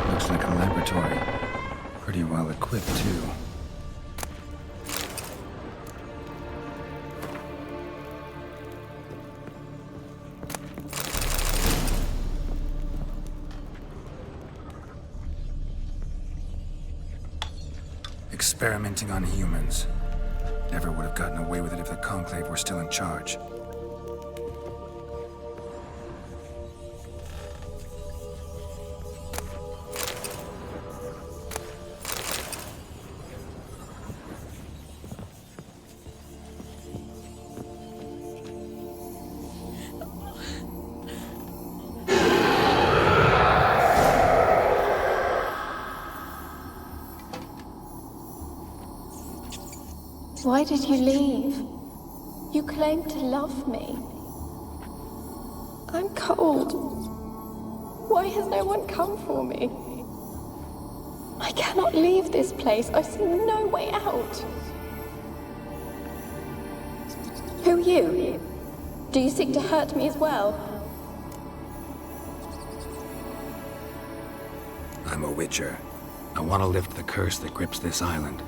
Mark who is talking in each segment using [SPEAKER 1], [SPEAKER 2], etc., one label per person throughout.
[SPEAKER 1] Looks like a laboratory. Pretty well equipped, too. Experimenting on humans. Never would have gotten away with it if the Conclave were still in charge.
[SPEAKER 2] Why did you leave? You claimed to love me. I'm cold. Why has no one come for me? I cannot leave this place. I see no way out. Who are you? Do you seek to hurt me as well?
[SPEAKER 1] I'm a witcher. I want to lift the curse that grips this island.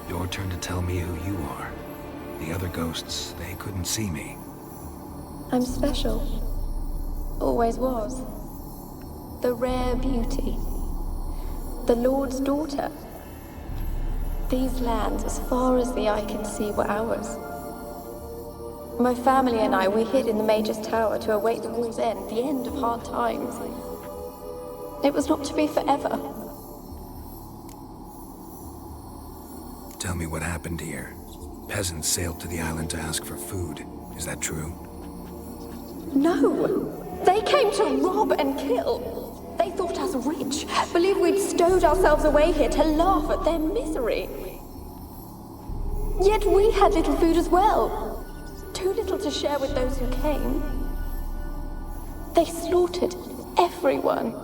[SPEAKER 1] Your turn to tell me who you are. The other ghosts, they couldn't see me.
[SPEAKER 2] I'm special. Always was. The rare beauty. The Lord's daughter. These lands, as far as the eye can see, were ours. My family and I, we hid in the Mage's Tower to await the war's end, the end of hard times. It was not to be forever.
[SPEAKER 1] Tell me what happened here. Peasants sailed to the island to ask for food. Is that true?
[SPEAKER 2] No! They came to rob and kill. They thought us rich, believed we'd stowed ourselves away here to laugh at their misery. Yet we had little food as well. Too little to share with those who came. They slaughtered everyone.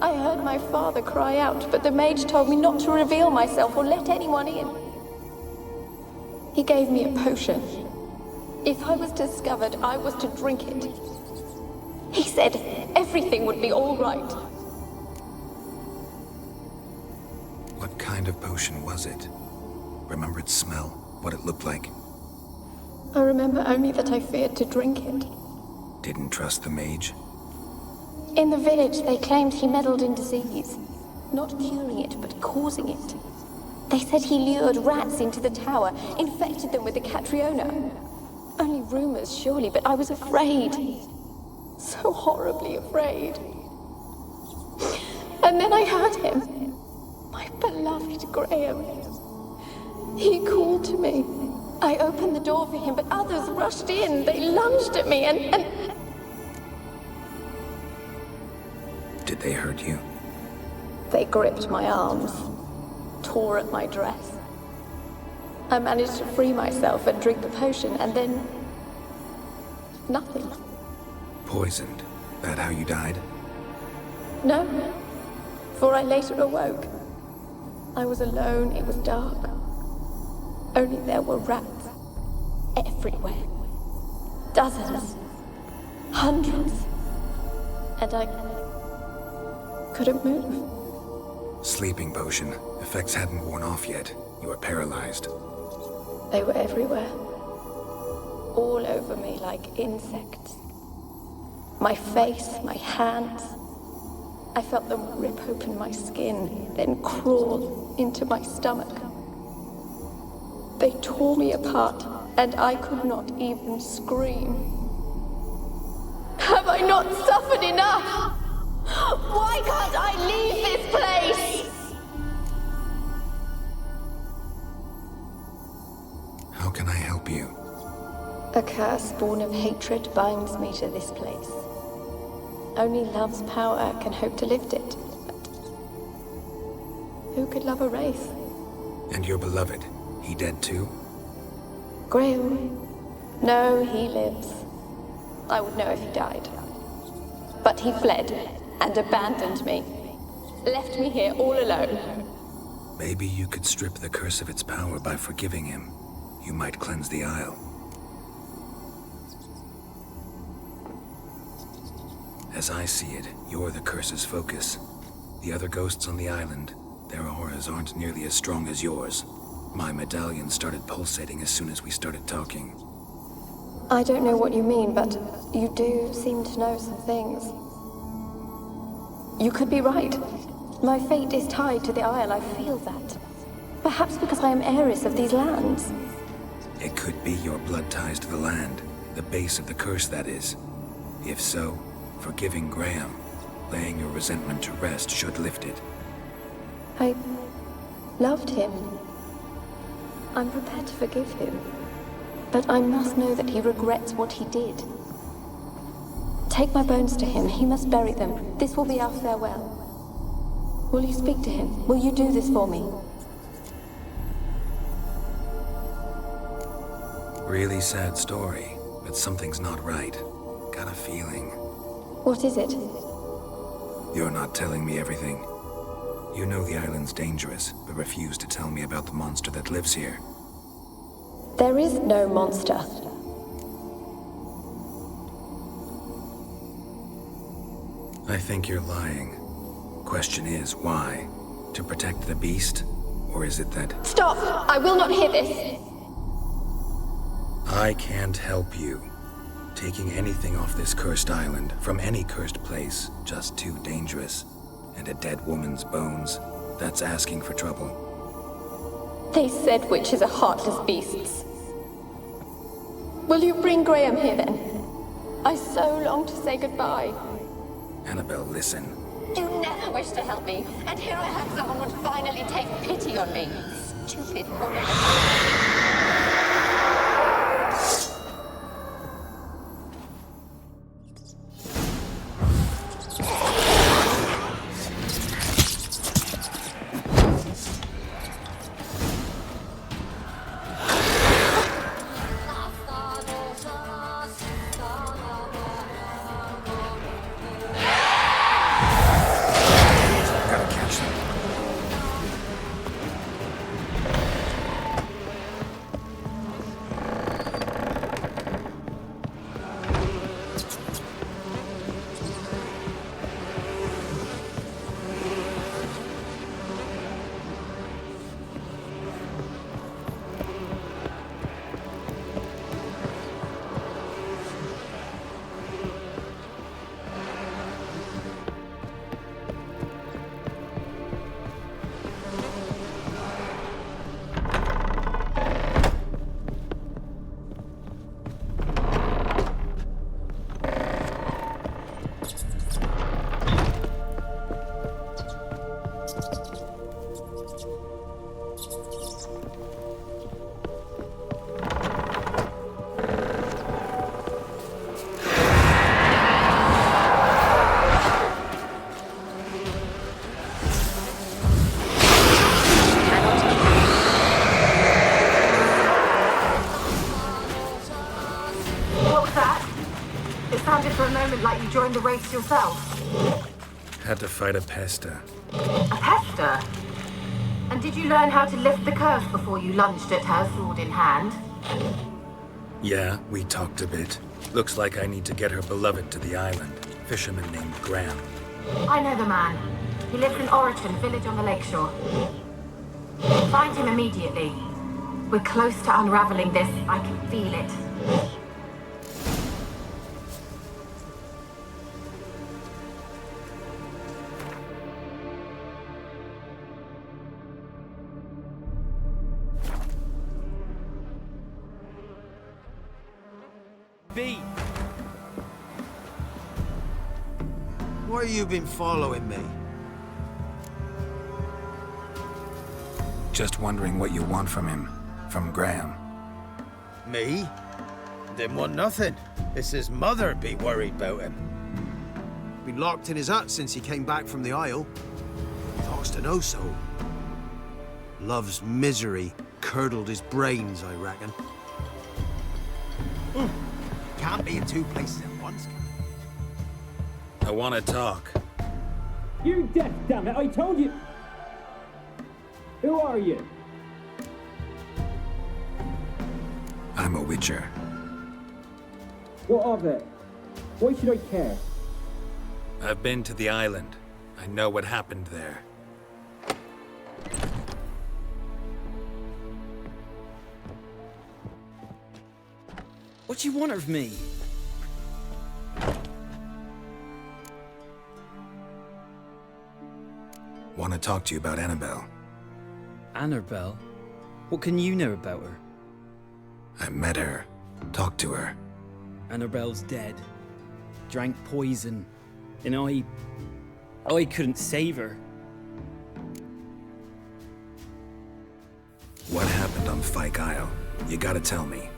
[SPEAKER 2] I heard my father cry out, but the mage told me not to reveal myself or let anyone in. He gave me a potion. If I was discovered, I was to drink it. He said everything would be all right.
[SPEAKER 1] What kind of potion was it? Remember its smell? What it looked like?
[SPEAKER 2] I remember only that I feared to drink it.
[SPEAKER 1] Didn't trust the mage?
[SPEAKER 2] In the village, they claimed he meddled in disease. Not curing it, but causing it. They said he lured rats into the tower, infected them with the Catriona. Only rumors, surely, but I was afraid. So horribly afraid. And then I heard him. My beloved Graham. He called to me. I opened the door for him, but others rushed in. They lunged at me and...
[SPEAKER 1] Did they hurt you?
[SPEAKER 2] They gripped my arms, tore at my dress. I managed to free myself and drink the potion, and then... nothing.
[SPEAKER 1] Poisoned? That how you died?
[SPEAKER 2] No, for I later awoke. I was alone, it was dark. Only there were rats everywhere. Dozens. Hundreds. And I couldn't move.
[SPEAKER 1] Sleeping potion. Effects hadn't worn off yet. You were paralyzed.
[SPEAKER 2] They were everywhere. All over me like insects. My face, my hands. I felt them rip open my skin, then crawl into my stomach. They tore me apart, and I could not even scream. Have I not suffered enough? Why can't I leave this place?
[SPEAKER 1] How can I help you?
[SPEAKER 2] A curse born of hatred binds me to this place. Only love's power can hope to lift it. But who could love a wraith?
[SPEAKER 1] And your beloved, he dead too?
[SPEAKER 2] Graham? No, he lives. I would know if he died. But he fled and abandoned me. Left me here all alone.
[SPEAKER 1] Maybe you could strip the curse of its power by forgiving him. You might cleanse the Isle. As I see it, you're the curse's focus. The other ghosts on the island, their auras aren't nearly as strong as yours. My medallion started pulsating as soon as we started talking.
[SPEAKER 2] I don't know what you mean, but you do seem to know some things. You could be right. My fate is tied to the Isle, I feel that. Perhaps because I am heiress of these lands.
[SPEAKER 1] It could be your blood ties to the land, the base of the curse, that is. If so, forgiving Graham, laying your resentment to rest, should lift it.
[SPEAKER 2] I loved him. I'm prepared to forgive him. But I must know that he regrets what he did. Take my bones to him. He must bury them. This will be our farewell. Will you speak to him? Will you do this for me?
[SPEAKER 1] Really sad story, but something's not right. Got a feeling.
[SPEAKER 2] What is it?
[SPEAKER 1] You're not telling me everything. You know the island's dangerous, but refuse to tell me about the monster that lives here.
[SPEAKER 2] There is no monster.
[SPEAKER 1] I think you're lying. Question is, why? To protect the beast? Or is it that...
[SPEAKER 2] Stop! I will not hear this!
[SPEAKER 1] I can't help you. Taking anything off this cursed island, from any cursed place, just too dangerous. And a dead woman's bones, that's asking for trouble.
[SPEAKER 2] They said witches are heartless beasts. Will you bring Graham here then? I so long to say goodbye.
[SPEAKER 1] Annabelle, listen.
[SPEAKER 2] You never wished to help me, and here I have someone would finally take pity on me. Stupid woman.
[SPEAKER 3] Like you joined the race yourself?
[SPEAKER 1] Had to fight a pester.
[SPEAKER 3] A pester? And did you learn how to lift the curse before you lunged at her, sword in hand?
[SPEAKER 1] Yeah, we talked a bit. Looks like I need to get her beloved to the island. Fisherman named Graham.
[SPEAKER 3] I know the man. He lives in Oriton, village on the lakeshore. Find him immediately. We're close to unraveling this. I can feel it.
[SPEAKER 4] Why you been following me?
[SPEAKER 1] Just wondering what you want from him. From Graham.
[SPEAKER 4] Me? Didn't want nothing. It's his mother be worried about him. Been locked in his hut since he came back from the Isle. Talks to no soul. Love's misery curdled his brains, I reckon. can't be in two places at once.
[SPEAKER 1] I want to talk.
[SPEAKER 5] You're deaf, damn it! I told you! Who are you?
[SPEAKER 1] I'm a witcher.
[SPEAKER 5] What of it? Why should I care?
[SPEAKER 1] I've been to the island. I know what happened there.
[SPEAKER 6] What do you want of me?
[SPEAKER 1] Want to talk to you about Annabelle.
[SPEAKER 6] Annabelle? What can you know about her?
[SPEAKER 1] I met her. Talked to her.
[SPEAKER 6] Annabelle's dead. Drank poison. And I couldn't save her.
[SPEAKER 1] What happened on Fyke Isle? You gotta tell me.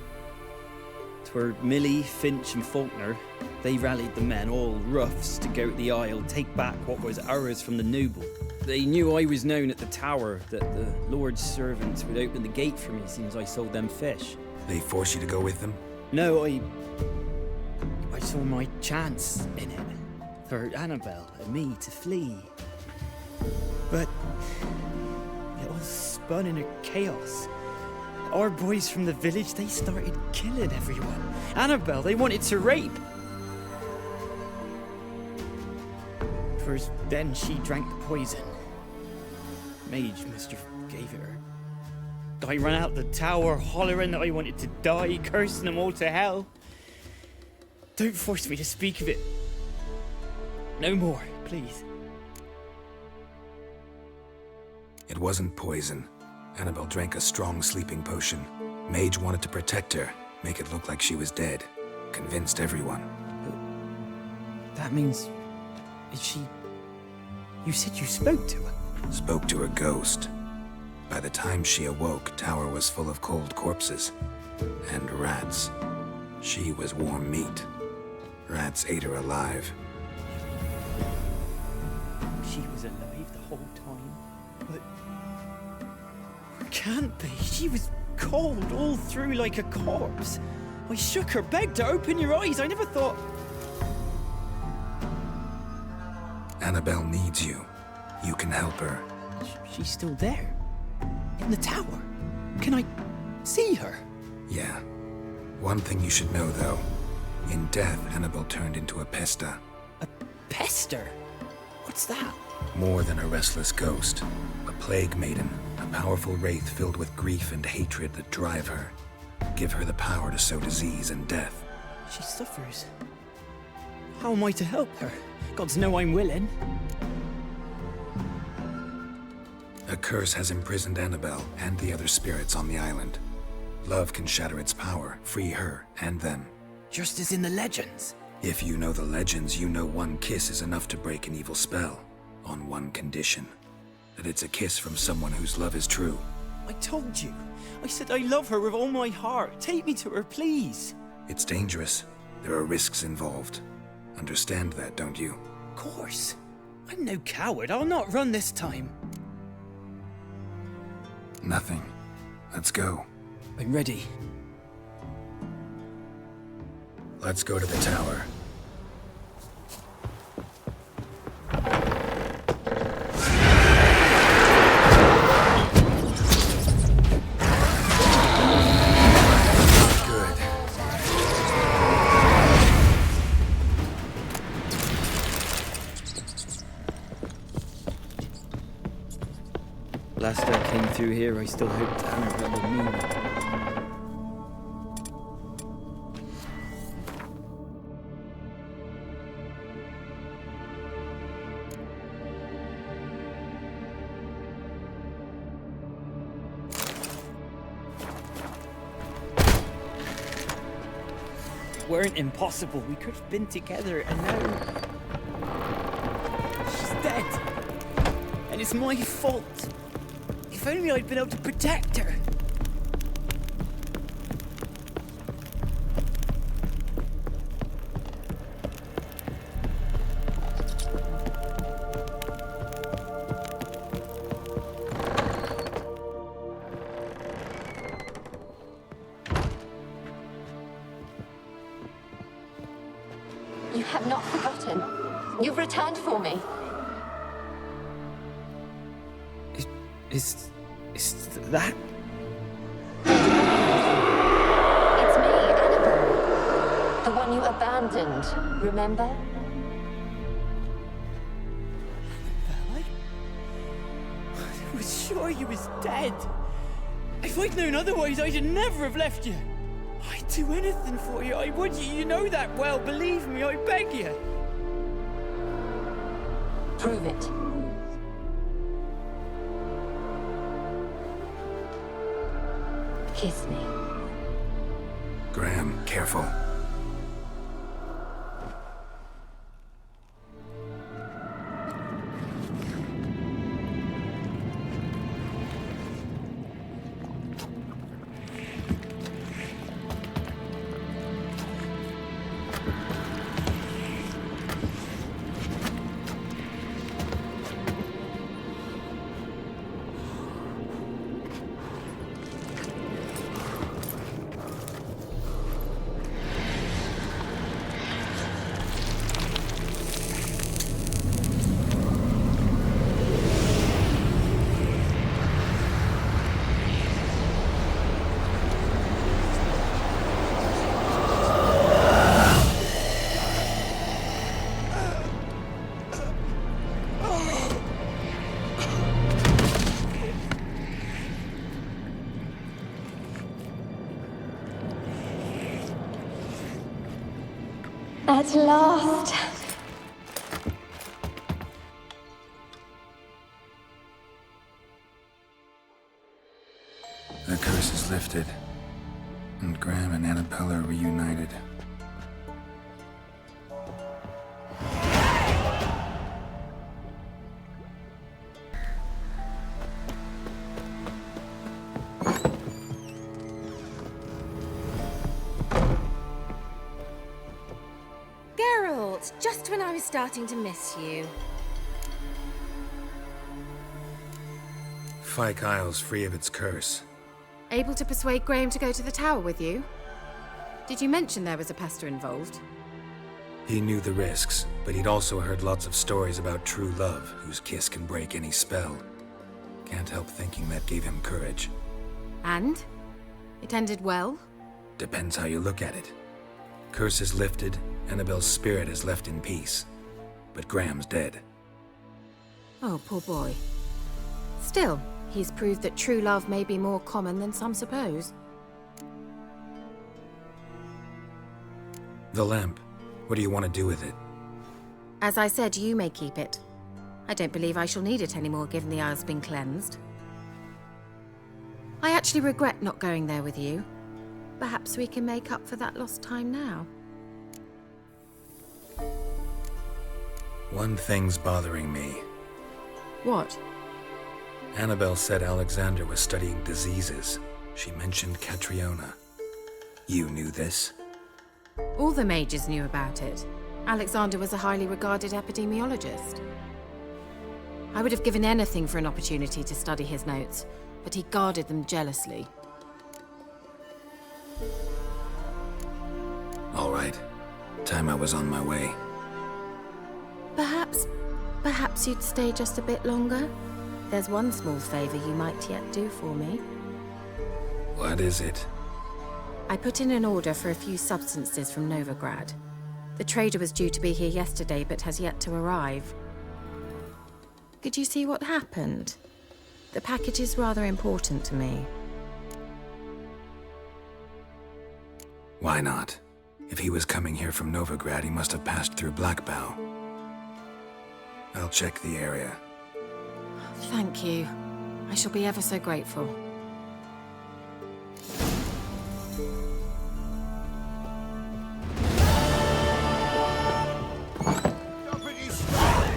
[SPEAKER 6] 'Twere Millie, Finch and Faulkner. They rallied the men, all roughs, to go to the Isle, take back what was ours from the noble. They knew I was known at the tower, that the Lord's servants would open the gate for me as soon as I sold them fish.
[SPEAKER 1] They force you to go with them?
[SPEAKER 6] No, I saw my chance in it. For Annabelle and me to flee. But it all spun in a chaos. Our boys from the village, they started killing everyone. Annabelle, they wanted to rape. First, then she drank the poison. Mage must have gave it her. I ran out the tower, hollering that I wanted to die, cursing them all to hell. Don't force me to speak of it. No more, please.
[SPEAKER 1] It wasn't poison. Annabelle drank a strong sleeping potion. Mage wanted to protect her, make it look like she was dead. Convinced everyone.
[SPEAKER 6] But that means... Is she... You said you spoke to her?
[SPEAKER 1] Spoke to her ghost. By the time she awoke, tower was full of cold corpses. And rats. She was warm meat. Rats ate her alive.
[SPEAKER 6] She was alive the whole time, but... Can't be. She was cold all through like a corpse. I shook her, begged her, open your eyes. I never thought...
[SPEAKER 1] Annabelle needs you. You can help her.
[SPEAKER 6] She's still there. In the tower. Can I see her?
[SPEAKER 1] Yeah. One thing you should know, though. In death, Annabelle turned into a pesta.
[SPEAKER 6] A pester? What's that?
[SPEAKER 1] More than a restless ghost. A plague maiden. A powerful wraith filled with grief and hatred that drive her. Give her the power to sow disease and death.
[SPEAKER 6] She suffers. How am I to help her? Gods know I'm willing.
[SPEAKER 1] A curse has imprisoned Annabelle and the other spirits on the island. Love can shatter its power, free her and them.
[SPEAKER 6] Just as in the legends.
[SPEAKER 1] If you know the legends, you know one kiss is enough to break an evil spell. On one condition. That it's a kiss from someone whose love is true.
[SPEAKER 6] I told you. I said I love her with all my heart. Take me to her, please.
[SPEAKER 1] It's dangerous. There are risks involved. Understand that, don't you?
[SPEAKER 6] Of course. I'm no coward. I'll not run this time.
[SPEAKER 1] Nothing. Let's go.
[SPEAKER 6] I'm ready.
[SPEAKER 1] Let's go to the tower. Good.
[SPEAKER 6] Last I came through here, I still hoped Annabelle would mean it. Weren't impossible. We could have been together, and now she's dead, and it's my fault. If only I'd been able to protect her.
[SPEAKER 2] You have not forgotten. You've returned for me.
[SPEAKER 6] Is that?
[SPEAKER 2] It's me, Annabelle. The one you abandoned, remember?
[SPEAKER 6] I was sure you was dead. If I'd known otherwise, I'd never have left you. I'd do anything for you. I would. You know that well. Believe me, I beg you.
[SPEAKER 2] Prove it. Kiss me.
[SPEAKER 1] Graham, careful.
[SPEAKER 2] At last.
[SPEAKER 1] The curse is lifted, and Graham and Annabelle are reunited.
[SPEAKER 7] Just when I was starting to miss you.
[SPEAKER 1] Fyke Isle's free of its curse.
[SPEAKER 7] Able to persuade Graham to go to the tower with you? Did you mention there was a pester involved?
[SPEAKER 1] He knew the risks, but he'd also heard lots of stories about true love, whose kiss can break any spell. Can't help thinking that gave him courage.
[SPEAKER 7] And? It ended well?
[SPEAKER 1] Depends how you look at it. Curse is lifted, Annabelle's spirit is left in peace. But Graham's dead.
[SPEAKER 7] Oh, poor boy. Still, he's proved that true love may be more common than some suppose.
[SPEAKER 1] The lamp. What do you want to do with it?
[SPEAKER 7] As I said, you may keep it. I don't believe I shall need it anymore, given the Isle's been cleansed. I actually regret not going there with you. Perhaps we can make up for that lost time now.
[SPEAKER 1] One thing's bothering me.
[SPEAKER 7] What?
[SPEAKER 1] Annabelle said Alexander was studying diseases. She mentioned Catriona. You knew this?
[SPEAKER 7] All the mages knew about it. Alexander was a highly regarded epidemiologist. I would have given anything for an opportunity to study his notes, but he guarded them jealously.
[SPEAKER 1] All right. Time I was on my way.
[SPEAKER 7] Perhaps you'd stay just a bit longer? There's one small favor you might yet do for me.
[SPEAKER 1] What is it?
[SPEAKER 7] I put in an order for a few substances from Novigrad. The trader was due to be here yesterday, but has yet to arrive. Could you see what happened? The package is rather important to me.
[SPEAKER 1] Why not? If he was coming here from Novigrad, he must have passed through Blackbow. I'll check the area.
[SPEAKER 7] Thank you. I shall be ever so grateful.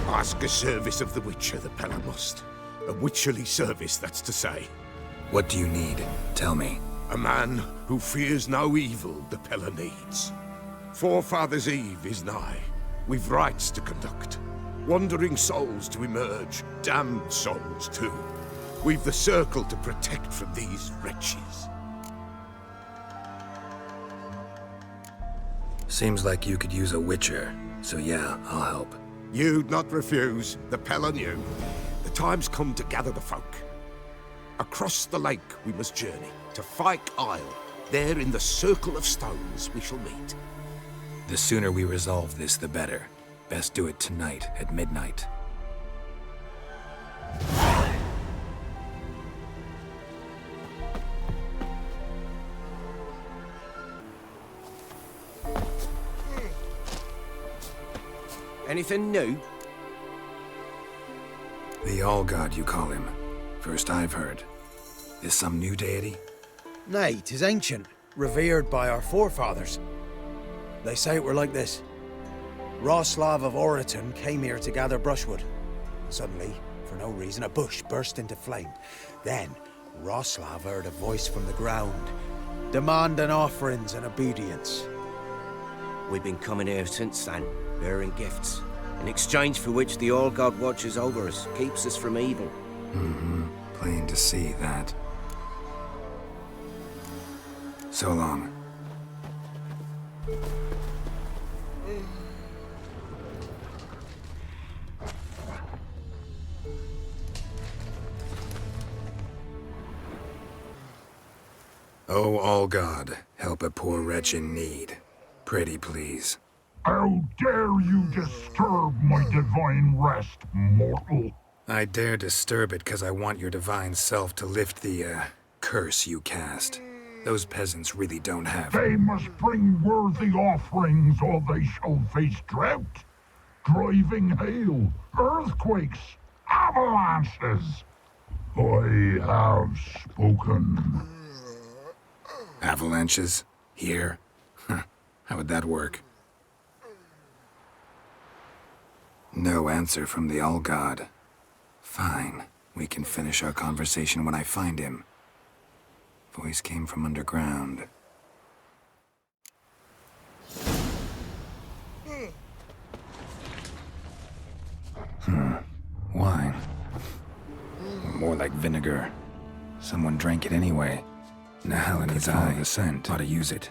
[SPEAKER 8] Ask a service of the Witcher, the Pella must. A witcherly service, that's to say.
[SPEAKER 1] What do you need? Tell me.
[SPEAKER 8] A man who fears no evil the Pella needs. Forefathers' Eve is nigh. We've rites to conduct. Wandering souls to emerge, damned souls too. We've the circle to protect from these wretches.
[SPEAKER 1] Seems like you could use a witcher. So yeah, I'll help.
[SPEAKER 8] You'd not refuse, the Pella knew. The time's come to gather the folk. Across the lake we must journey, to Fyke Isle. There in the circle of stones we shall meet.
[SPEAKER 1] The sooner we resolve this, the better. Best do it tonight at midnight.
[SPEAKER 4] Anything new?
[SPEAKER 1] The All-God, you call him. First I've heard. Is some new deity?
[SPEAKER 4] Nay, 'tis ancient, revered by our forefathers. They say it were like this. Roslav of Oriton came here to gather brushwood. Suddenly, for no reason, a bush burst into flame. Then, Roslav heard a voice from the ground, demanding offerings and obedience.
[SPEAKER 9] We've been coming here since then, bearing gifts, in exchange for which the All-God watches over us, keeps us from evil.
[SPEAKER 1] Plain to see that. So long. O All-God, help a poor wretch in need. Pretty please.
[SPEAKER 10] How dare you disturb my divine rest, mortal?
[SPEAKER 1] I dare disturb it because I want your divine self to lift the, curse you cast. Those peasants really don't have...
[SPEAKER 10] They must bring worthy offerings or they shall face drought, driving hail, earthquakes, avalanches. I have spoken.
[SPEAKER 1] Avalanches? Here? How would that work? No answer from the All-God. Fine. We can finish our conversation when I find him. Voice came from underground. Wine. More like vinegar. Someone drank it anyway. Now in his eye, the scent. Ought to use it.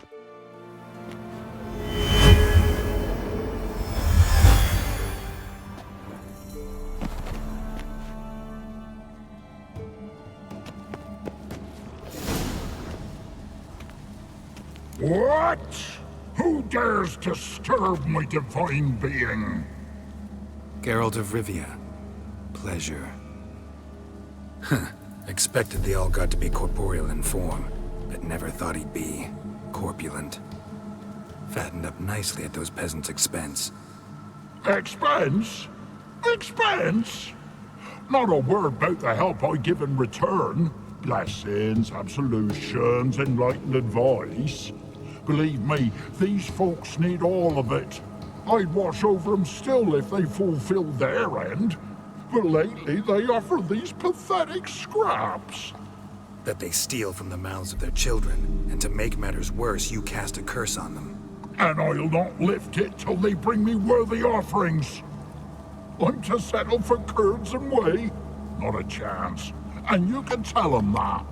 [SPEAKER 10] What? Who dares disturb my divine being?
[SPEAKER 1] Geralt of Rivia. Pleasure. Expected the All-God to be corporeal in form, but never thought he'd be corpulent. Fattened up nicely at those peasants' expense.
[SPEAKER 10] Expense? Expense? Not a word about the help I give in return. Blessings, absolutions, enlightened advice. Believe me, these folks need all of it. I'd watch over them still if they fulfilled their end. But lately they offer these pathetic scraps.
[SPEAKER 1] That they steal from the mouths of their children, and to make matters worse, you cast a curse on them.
[SPEAKER 10] And I'll not lift it till they bring me worthy offerings. I'm to settle for curds and whey? Not a chance. And you can tell them that.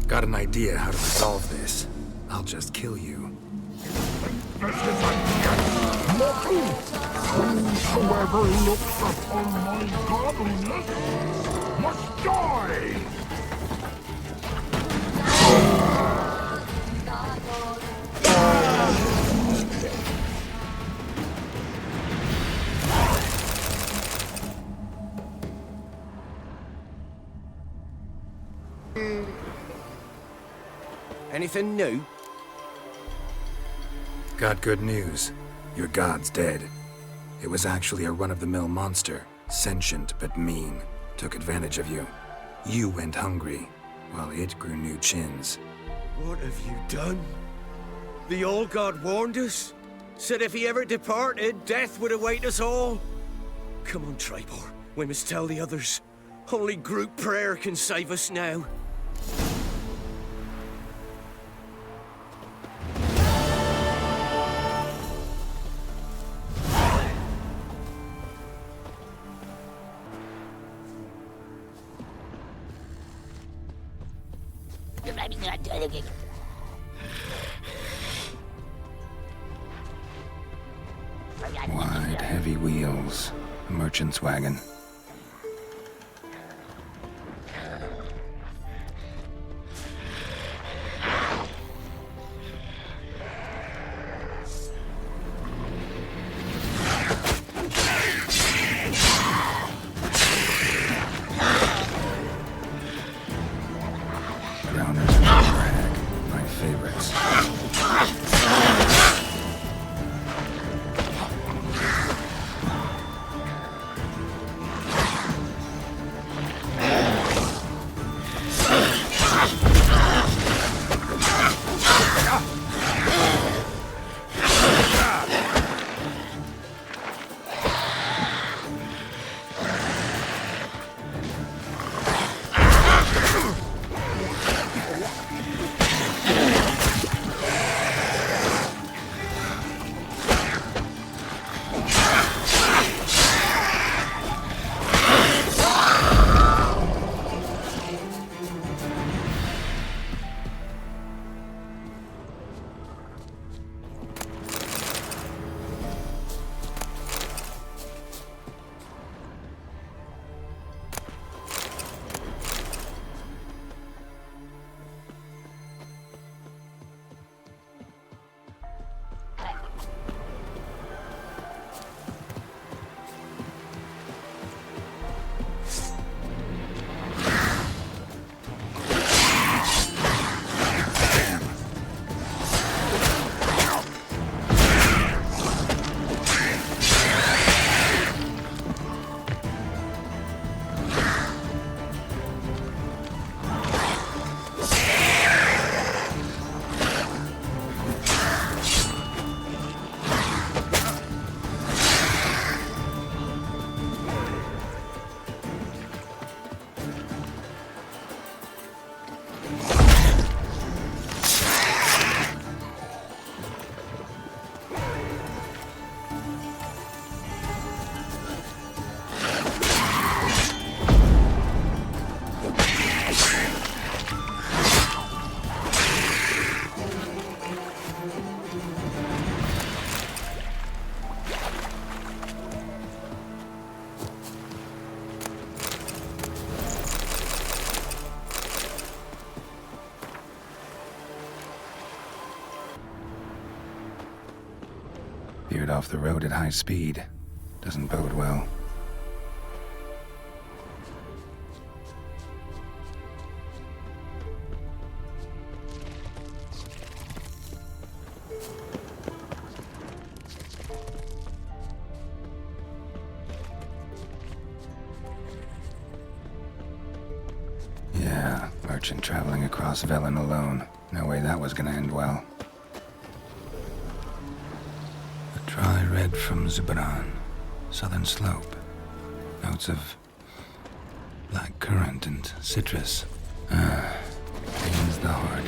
[SPEAKER 1] Got an idea how to resolve this. I'll just kill you.
[SPEAKER 10] This is a yes, mortal. Whosoever looks upon my godliness must die.
[SPEAKER 9] Anything new?
[SPEAKER 1] Got good news. Your god's dead. It was actually a run-of-the-mill monster. Sentient but mean. Took advantage of you. You went hungry, while it grew new chins.
[SPEAKER 9] What have you done? The All-God warned us. Said if he ever departed, death would await us all. Come on, Tribor. We must tell the others. Only group prayer can save us now.
[SPEAKER 1] Wide, heavy wheels. A merchant's wagon. Veered off the road at high speed. Doesn't bode well. Yeah, merchant traveling across Velen alone. No way that was gonna end well. Dry red from Zubaran, southern slope. Notes of black currant and citrus. Pains the heart.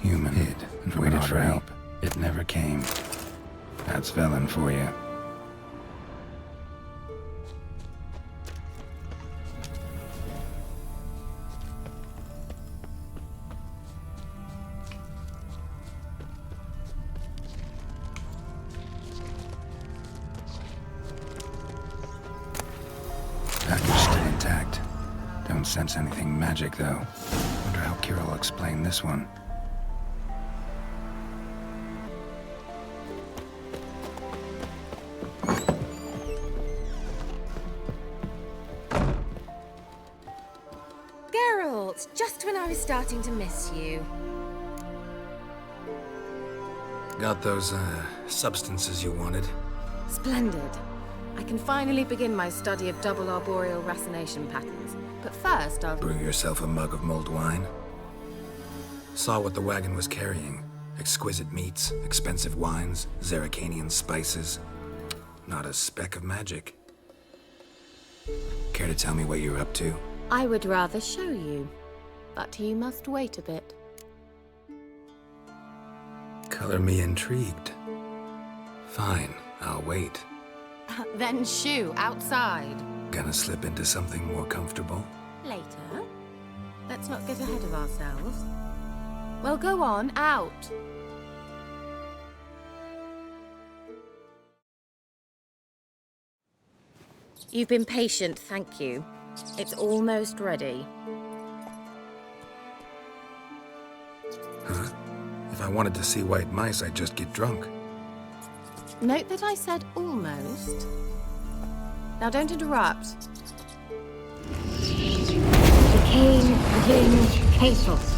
[SPEAKER 1] Human hid and waited for help. It never came. That's Velen for you. Package still intact. Don't sense anything magic, though. Wonder how Kira will explain this one.
[SPEAKER 7] Just when I was starting to miss you.
[SPEAKER 1] Got those, substances you wanted?
[SPEAKER 7] Splendid. I can finally begin my study of double arboreal racination patterns. But first, I'll...
[SPEAKER 1] Brew yourself a mug of mulled wine? Saw what the wagon was carrying. Exquisite meats, expensive wines, Zeracanian spices. Not a speck of magic. Care to tell me what you're up to?
[SPEAKER 7] I would rather show you. But you must wait a bit.
[SPEAKER 1] Color me intrigued. Fine, I'll wait.
[SPEAKER 7] Then shoo, outside.
[SPEAKER 1] Gonna slip into something more comfortable?
[SPEAKER 7] Later. Let's not get ahead of ourselves. Well, go on, out. You've been patient, thank you. It's almost ready.
[SPEAKER 1] Huh? If I wanted to see white mice, I'd just get drunk.
[SPEAKER 7] Note that I said almost. Now don't interrupt.
[SPEAKER 3] King Katos.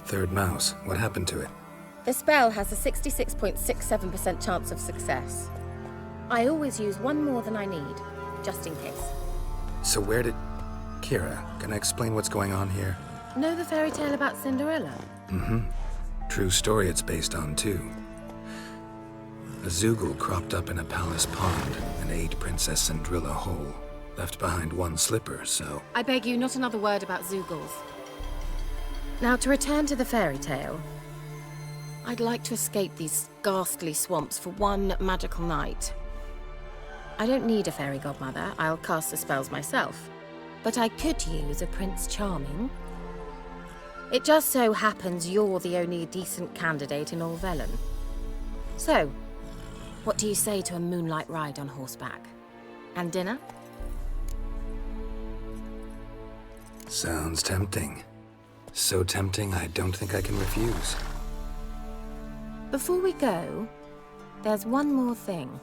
[SPEAKER 1] Third mouse. What happened to it?
[SPEAKER 7] The spell has a 66.67% chance of success. I always use one more than I need, just in case.
[SPEAKER 1] So where did... Kira, can I explain what's going on here?
[SPEAKER 7] Know the fairy tale about Cinderella?
[SPEAKER 1] Mm-hmm. True story it's based on, too. A Zoogle cropped up in a palace pond and ate Princess Cinderella whole. Left behind one slipper, so...
[SPEAKER 7] I beg you, not another word about Zoogles. Now, to return to the fairy tale, I'd like to escape these ghastly swamps for one magical night. I don't need a fairy godmother, I'll cast the spells myself. But I could use a Prince Charming. It just so happens you're the only decent candidate in all Velen. So, what do you say to a moonlight ride on horseback? And dinner?
[SPEAKER 1] Sounds tempting. So tempting, I don't think I can refuse.
[SPEAKER 7] Before we go, there's one more thing.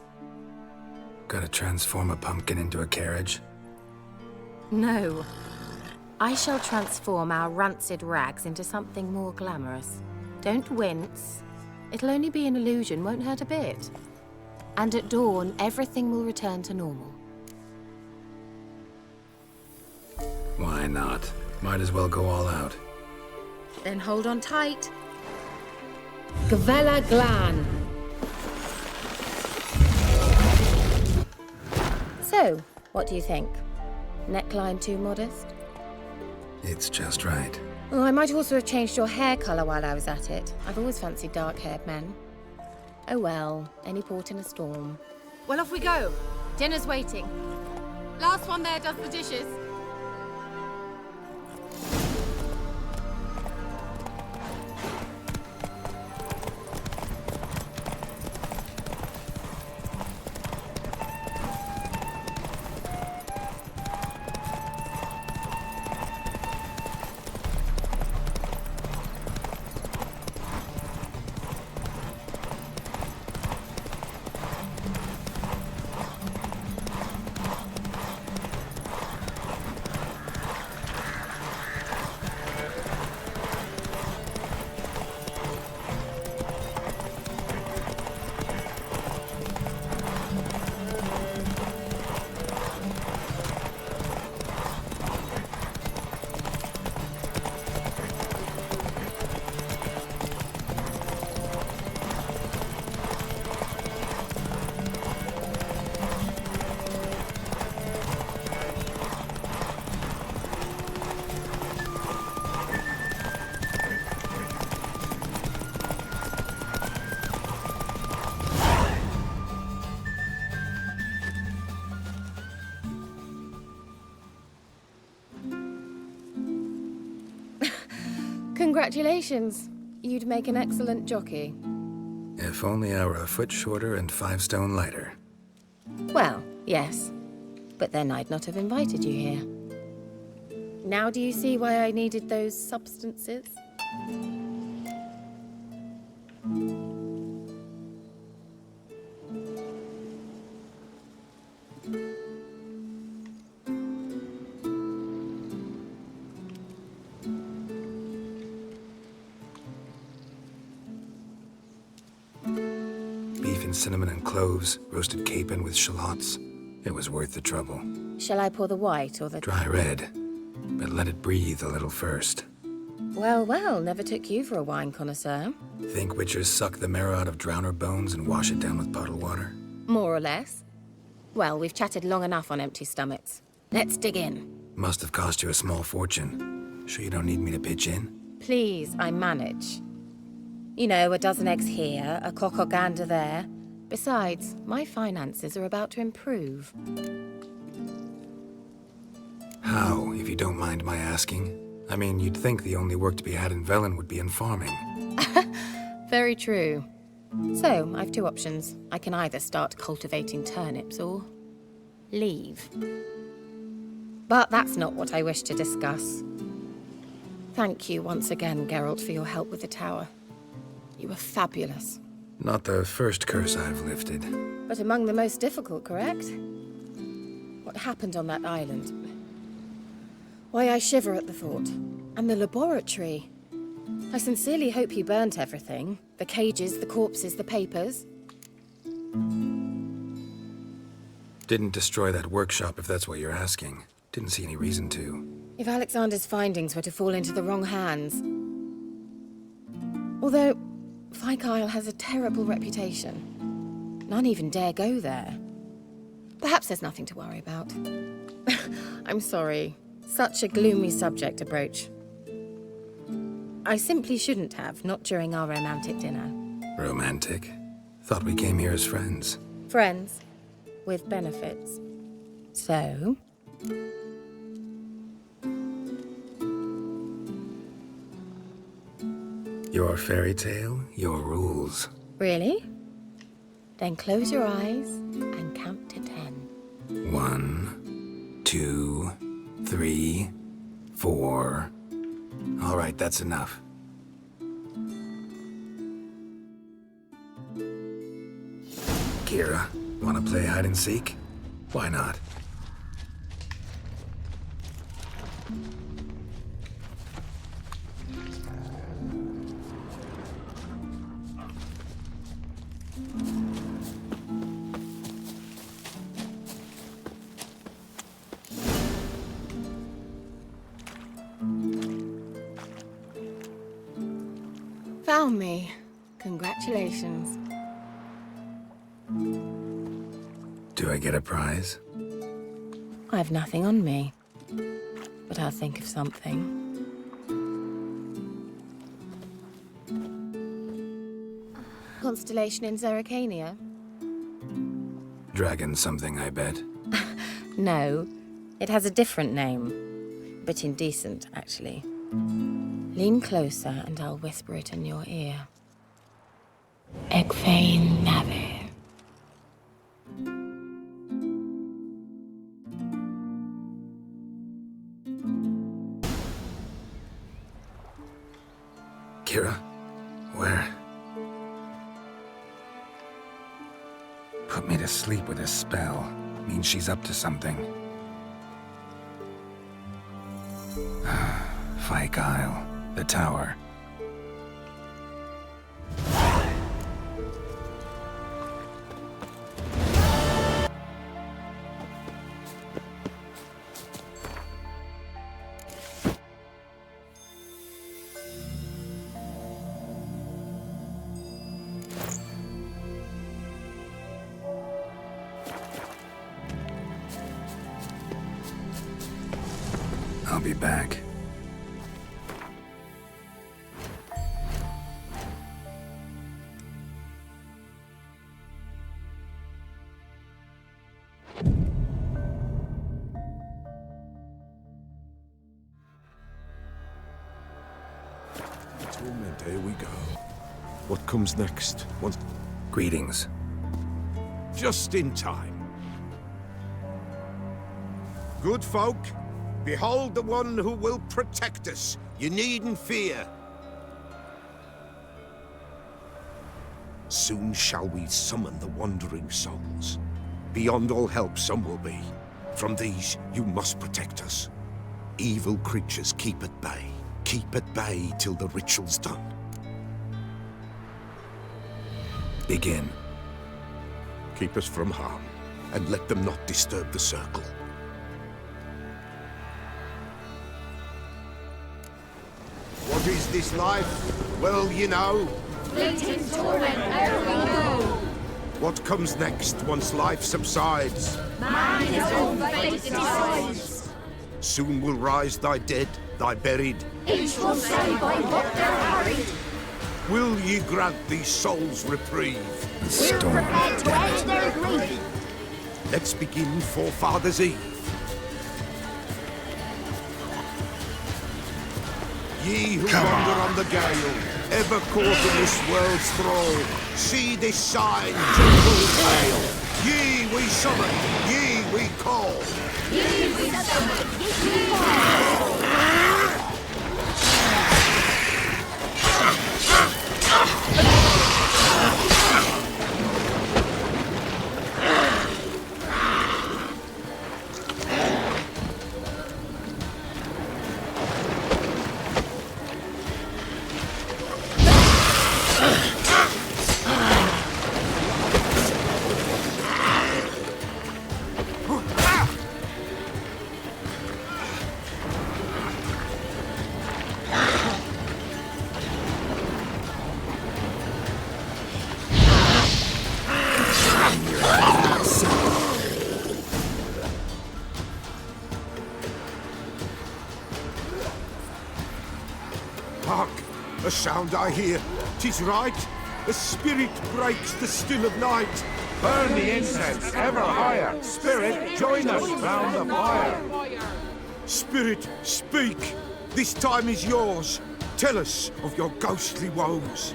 [SPEAKER 1] Gotta transform a pumpkin into a carriage?
[SPEAKER 7] No. I shall transform our rancid rags into something more glamorous. Don't wince. It'll only be an illusion, won't hurt a bit. And at dawn, everything will return to normal.
[SPEAKER 1] Why not? Might as well go all out.
[SPEAKER 7] Then hold on tight. Gvela Glan. So, what do you think? Neckline too modest?
[SPEAKER 1] It's just right.
[SPEAKER 7] Oh, I might also have changed your hair colour while I was at it. I've always fancied dark-haired men. Oh well, any port in a storm. Well, off we go. Dinner's waiting. Last one there does the dishes. Congratulations. You'd make an excellent jockey.
[SPEAKER 1] If only I were a foot shorter and 5 stone lighter.
[SPEAKER 7] Well, yes. But then I'd not have invited you here. Now do you see why I needed those substances?
[SPEAKER 1] Cinnamon and cloves, roasted capon with shallots. It was worth the trouble.
[SPEAKER 7] Shall I pour the white or the...
[SPEAKER 1] Dry red, but let it breathe a little first.
[SPEAKER 7] Well, well, never took you for a wine connoisseur.
[SPEAKER 1] Think witchers suck the marrow out of drowner bones and wash it down with bottled water?
[SPEAKER 7] More or less. Well, we've chatted long enough on empty stomachs. Let's dig in.
[SPEAKER 1] Must have cost you a small fortune. Sure you don't need me to pitch in?
[SPEAKER 7] Please, I manage. You know, a dozen eggs here, a cock or gander there. Besides, my finances are about to improve.
[SPEAKER 1] How, if you don't mind my asking? I mean, you'd think the only work to be had in Velen would be in farming.
[SPEAKER 7] Very true. So, I've two options. I can either start cultivating turnips or leave. But that's not what I wish to discuss. Thank you once again, Geralt, for your help with the tower. You were fabulous.
[SPEAKER 1] Not the first curse I've lifted.
[SPEAKER 7] But among the most difficult, correct? What happened on that island? Why, I shiver at the thought. And the laboratory. I sincerely hope you burnt everything. The cages, the corpses, the papers.
[SPEAKER 1] Didn't destroy that workshop, if that's what you're asking. Didn't see any reason to.
[SPEAKER 7] If Alexander's findings were to fall into the wrong hands... Although, Fyke Isle has a terrible reputation. None even dare go there. Perhaps there's nothing to worry about. I'm sorry. Such a gloomy subject to broach. I simply shouldn't have, not during our romantic dinner.
[SPEAKER 1] Romantic? Thought we came here as friends.
[SPEAKER 7] Friends. With benefits. So...
[SPEAKER 1] Your fairy tale, your rules.
[SPEAKER 7] Really? Then close your eyes and count to 10.
[SPEAKER 1] 1, 2, 3, 4. All right, that's enough. Kira, wanna play hide and seek? Why not?
[SPEAKER 7] Found me. Congratulations.
[SPEAKER 1] Do I get a prize?
[SPEAKER 7] I've nothing on me. But I'll think of something. Constellation in Zerrikania?
[SPEAKER 1] Dragon something, I bet.
[SPEAKER 7] No. It has a different name. A bit indecent, actually. Lean closer and I'll whisper it in your ear. Egfain Nave.
[SPEAKER 1] Kira? Where? Put me to sleep with a spell. Means she's up to something. Fyke Isle. The tower. I'll be back.
[SPEAKER 8] Here we go. What comes next?
[SPEAKER 1] Greetings.
[SPEAKER 8] Just in time. Good folk, behold the one who will protect us. You needn't fear. Soon shall we summon the wandering souls. Beyond all help some will be. From these you must protect us. Evil creatures keep at bay. Keep at bay till the ritual's done.
[SPEAKER 1] Begin.
[SPEAKER 8] Keep us from harm, and let them not disturb the circle. What is this life? Well, you know.
[SPEAKER 3] Fleeting torment, ere we go.
[SPEAKER 8] What comes next once life subsides?
[SPEAKER 3] Man his own fate
[SPEAKER 8] Soon will rise thy dead, thy buried.
[SPEAKER 11] Each will say by what they're harried.
[SPEAKER 8] Will ye grant these souls reprieve?
[SPEAKER 11] We're prepared to end their grief.
[SPEAKER 8] Let's begin Forefathers' Eve. Ye who wander on the gale, ever caught in this world's thrall, see this sign, gentle tale. Ye we summon, ye we call.
[SPEAKER 11] Ye we summon, ye we call.
[SPEAKER 8] Hark! A sound I hear. 'Tis right. A spirit breaks the still of night.
[SPEAKER 10] Burn the incense ever higher. Spirit, join us round the fire.
[SPEAKER 8] Spirit, speak. This time is yours. Tell us of your ghostly woes.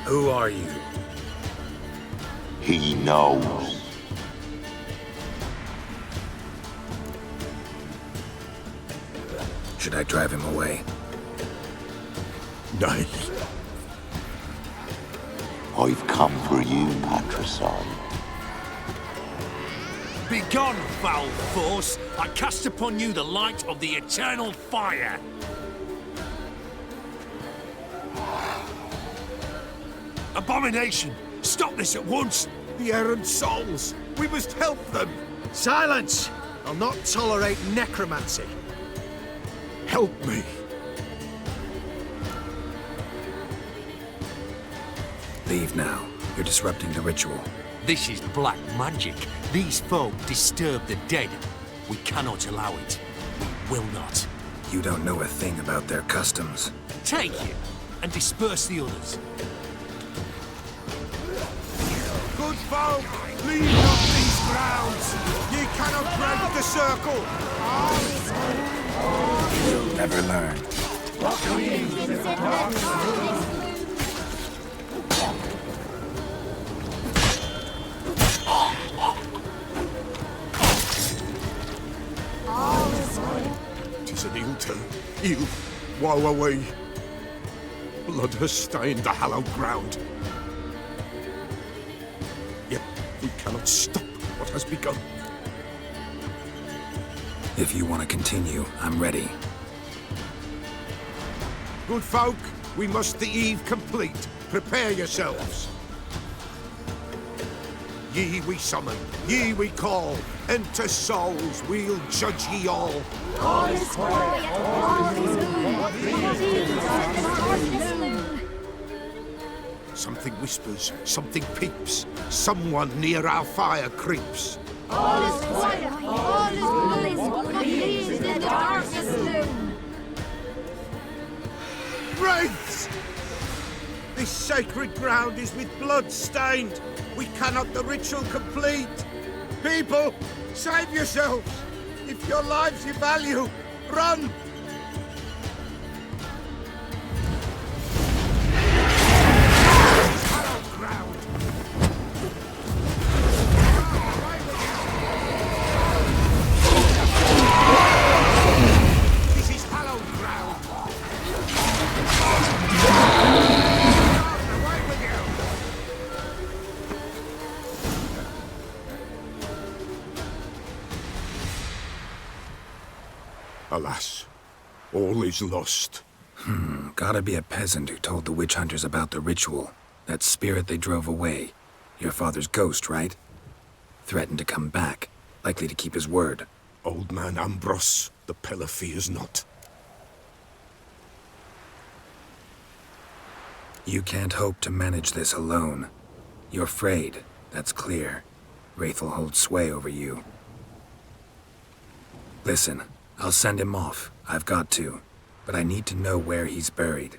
[SPEAKER 1] Who are you?
[SPEAKER 12] He knows.
[SPEAKER 1] Should I drive him away?
[SPEAKER 8] Nay.
[SPEAKER 12] I've come for you, patricide.
[SPEAKER 13] Begone, foul force! I cast upon you the light of the eternal fire! Abomination! Stop this at once!
[SPEAKER 8] The errant souls! We must help them!
[SPEAKER 4] Silence! I'll not tolerate necromancy.
[SPEAKER 8] Help me!
[SPEAKER 1] Leave now. You're disrupting the ritual.
[SPEAKER 13] This is black magic. These folk disturb the dead. We cannot allow it. We will not.
[SPEAKER 1] You don't know a thing about their customs.
[SPEAKER 13] Take him and disperse the others.
[SPEAKER 8] Good folk, leave not these grounds. Ye cannot break the circle.
[SPEAKER 1] You'll never learn.
[SPEAKER 8] Tis an ill turn, ill, woe away. Blood has stained the hallowed ground. Yet we cannot stop what has begun.
[SPEAKER 1] If you want to continue, I'm ready.
[SPEAKER 8] Good folk, we must the eve complete. Prepare yourselves. Ye we summon, ye we call. Enter souls, we'll judge ye all.
[SPEAKER 11] All is quiet, all is gloom.
[SPEAKER 8] Something whispers, something peeps. Someone near our fire creeps.
[SPEAKER 11] All is quiet, all is gloom. Leave the darkness loom.
[SPEAKER 8] Wraiths! This sacred ground is with blood stained. We cannot the ritual complete. People, save yourselves. If your lives you value, run! Alas, all is lost.
[SPEAKER 1] Gotta be a peasant who told the witch hunters about the ritual. That spirit they drove away. Your father's ghost, right? Threatened to come back. Likely to keep his word.
[SPEAKER 8] Old man Ambros, the Peller fears not.
[SPEAKER 1] You can't hope to manage this alone. You're afraid, that's clear. Wraith will hold sway over you. Listen, I'll send him off. I've got to. But I need to know where he's buried.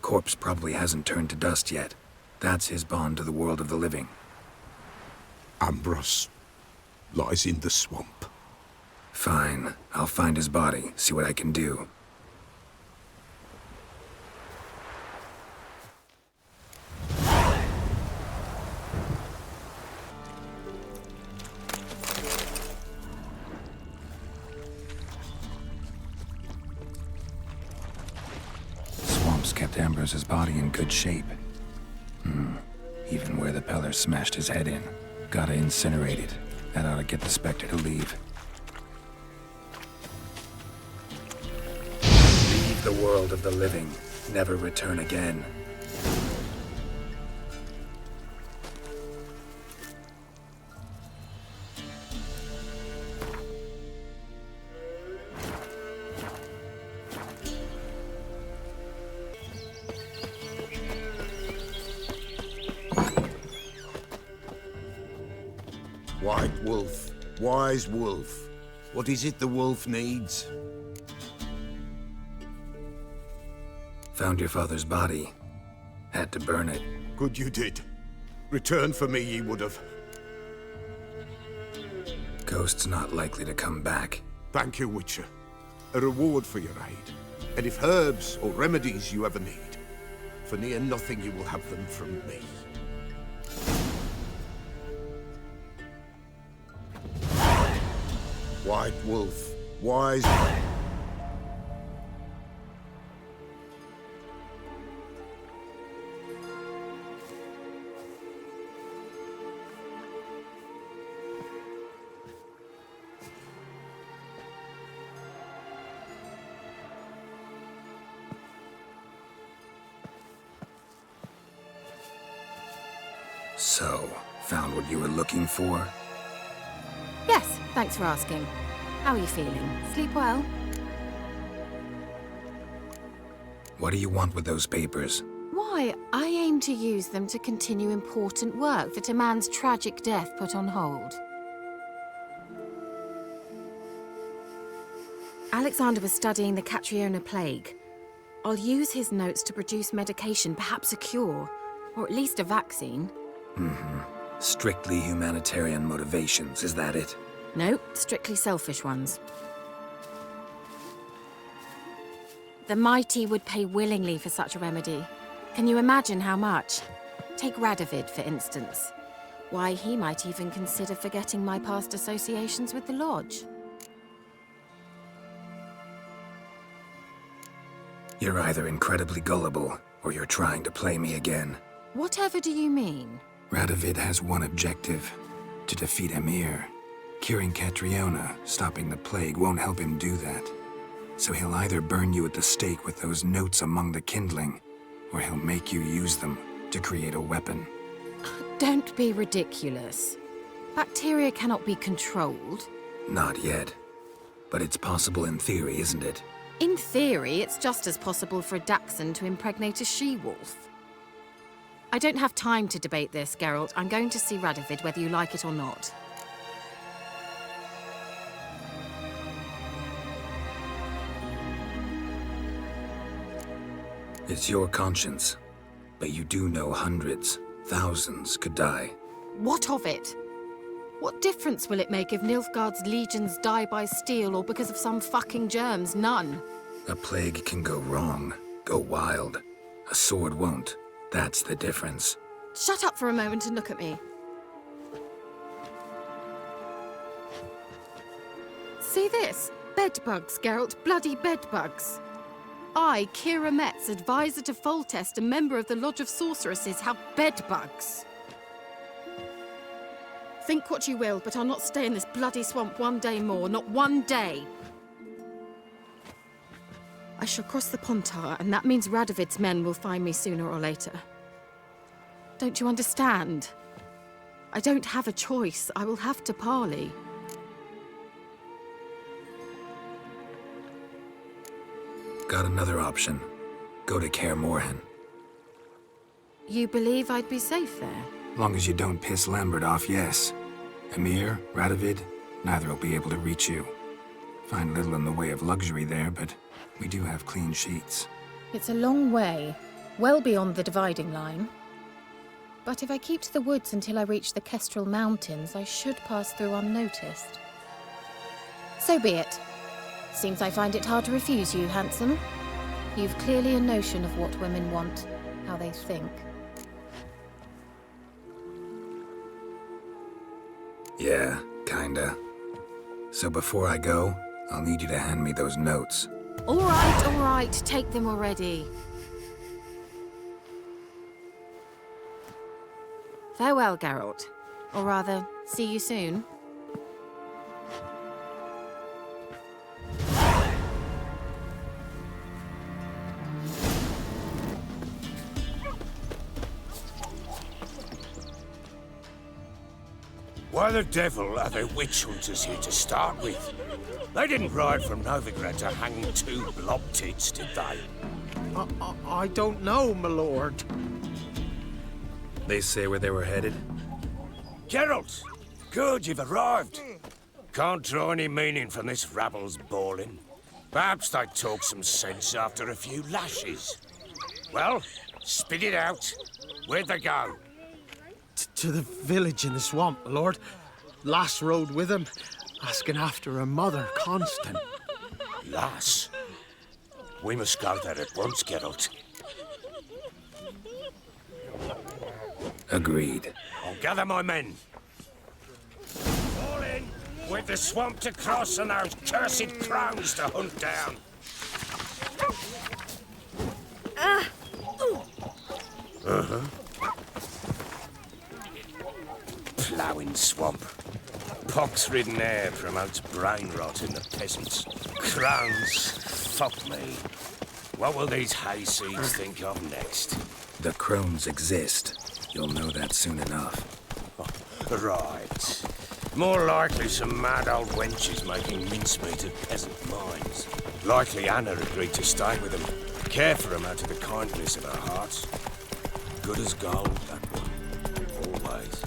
[SPEAKER 1] Corpse probably hasn't turned to dust yet. That's his bond to the world of the living.
[SPEAKER 8] Ambros lies in the swamp.
[SPEAKER 1] Fine. I'll find his body, see what I can do. Swamps kept Ambrose's body in good shape. Even where the Peller smashed his head in. Gotta incinerate it. That ought to get the Spectre to leave. Leave the world of the living. Never return again.
[SPEAKER 8] White wolf, wise wolf. What is it the wolf needs?
[SPEAKER 1] Found your father's body. Had to burn it.
[SPEAKER 8] Good you did. Return for me ye would have.
[SPEAKER 1] Ghost's not likely to come back.
[SPEAKER 8] Thank you, Witcher. A reward for your aid. And if herbs or remedies you ever need, for near nothing you will have them from me. White wolf, wise...
[SPEAKER 1] So, found what you were looking for?
[SPEAKER 7] Yes, thanks for asking. How are you feeling? Sleep well?
[SPEAKER 1] What do you want with those papers?
[SPEAKER 7] Why, I aim to use them to continue important work that a man's tragic death put on hold. Alexander was studying the Catriona plague. I'll use his notes to produce medication, perhaps a cure, or at least a vaccine.
[SPEAKER 1] Strictly humanitarian motivations, is that it?
[SPEAKER 7] No, strictly selfish ones. The mighty would pay willingly for such a remedy. Can you imagine how much? Take Radovid, for instance. Why, he might even consider forgetting my past associations with the Lodge.
[SPEAKER 1] You're either incredibly gullible, or you're trying to play me again.
[SPEAKER 7] Whatever do you mean?
[SPEAKER 1] Radovid has one objective, to defeat Emir. Curing Catriona, stopping the plague, won't help him do that. So he'll either burn you at the stake with those notes among the kindling, or he'll make you use them to create a weapon.
[SPEAKER 7] Don't be ridiculous. Bacteria cannot be controlled.
[SPEAKER 1] Not yet. But it's possible in theory, isn't it?
[SPEAKER 7] In theory, it's just as possible for a Dachshund to impregnate a she-wolf. I don't have time to debate this, Geralt. I'm going to see Radovid whether you like it or not.
[SPEAKER 1] It's your conscience. But you do know hundreds, thousands could die.
[SPEAKER 7] What of it? What difference will it make if Nilfgaard's legions die by steel or because of some fucking germs? None.
[SPEAKER 1] A plague can go wrong, go wild. A sword won't. That's the difference.
[SPEAKER 7] Shut up for a moment and look at me. See this? Bedbugs, Geralt. Bloody bedbugs. I, Kira Metz, advisor to Foltest and member of the Lodge of Sorceresses, have bedbugs. Think what you will, but I'll not stay in this bloody swamp one day more. Not one day. I shall cross the Pontar, and that means Radovid's men will find me sooner or later. Don't you understand? I don't have a choice. I will have to parley.
[SPEAKER 1] Got another option. Go to Kaer Morhen.
[SPEAKER 7] You believe I'd be safe there?
[SPEAKER 1] Long as you don't piss Lambert off, yes. Emir, Radovid, neither will be able to reach you. Find little in the way of luxury there, but we do have clean sheets.
[SPEAKER 7] It's a long way, well beyond the dividing line. But if I keep to the woods until I reach the Kestrel Mountains, I should pass through unnoticed. So be it. Seems I find it hard to refuse you, handsome. You've clearly a notion of what women want, how they think.
[SPEAKER 1] Yeah, kinda. So before I go, I'll need you to hand me those notes.
[SPEAKER 7] All right, take them already. Farewell, Geralt. Or rather, see you soon.
[SPEAKER 8] Why the devil are there witch hunters here to start with? They didn't ride from Novigrad to hang two blob tits, did they?
[SPEAKER 4] I don't know, my lord.
[SPEAKER 1] They say where they were headed?
[SPEAKER 8] Geralt! Good, you've arrived. Can't draw any meaning from this rabble's bawling. Perhaps they talk some sense after a few lashes. Well, spit it out. Where'd they go?
[SPEAKER 4] To the village in the swamp, my lord. Lass rode with him, asking after her mother, Constant.
[SPEAKER 8] Lass? We must go there at once, Geralt.
[SPEAKER 1] Agreed.
[SPEAKER 8] I'll gather my men. All in, with the swamp to cross and those cursed crows to hunt down. Ploughing swamp. Pox-ridden air promotes brain rot in the peasants. Crows, fuck me. What will these hayseeds think of next?
[SPEAKER 1] The crones exist. You'll know that soon enough.
[SPEAKER 8] Right. More likely some mad old wenches making mincemeat of peasant minds. Likely Anna agreed to stay with them, care for them out of the kindness of her heart. Good as gold, that one. Always.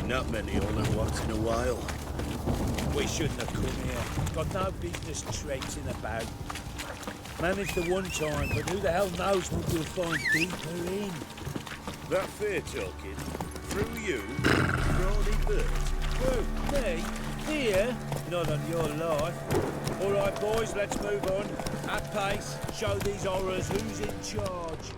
[SPEAKER 9] Not many on them once in a while. We shouldn't have come here. Got no business traipsing about. Managed the one time, but who the hell knows what we'll find deeper in. That fair talking? Through you? Brawny bird? Who? Me? Here? Not on your life. All right, boys, let's move on. At pace, show these horrors who's in charge.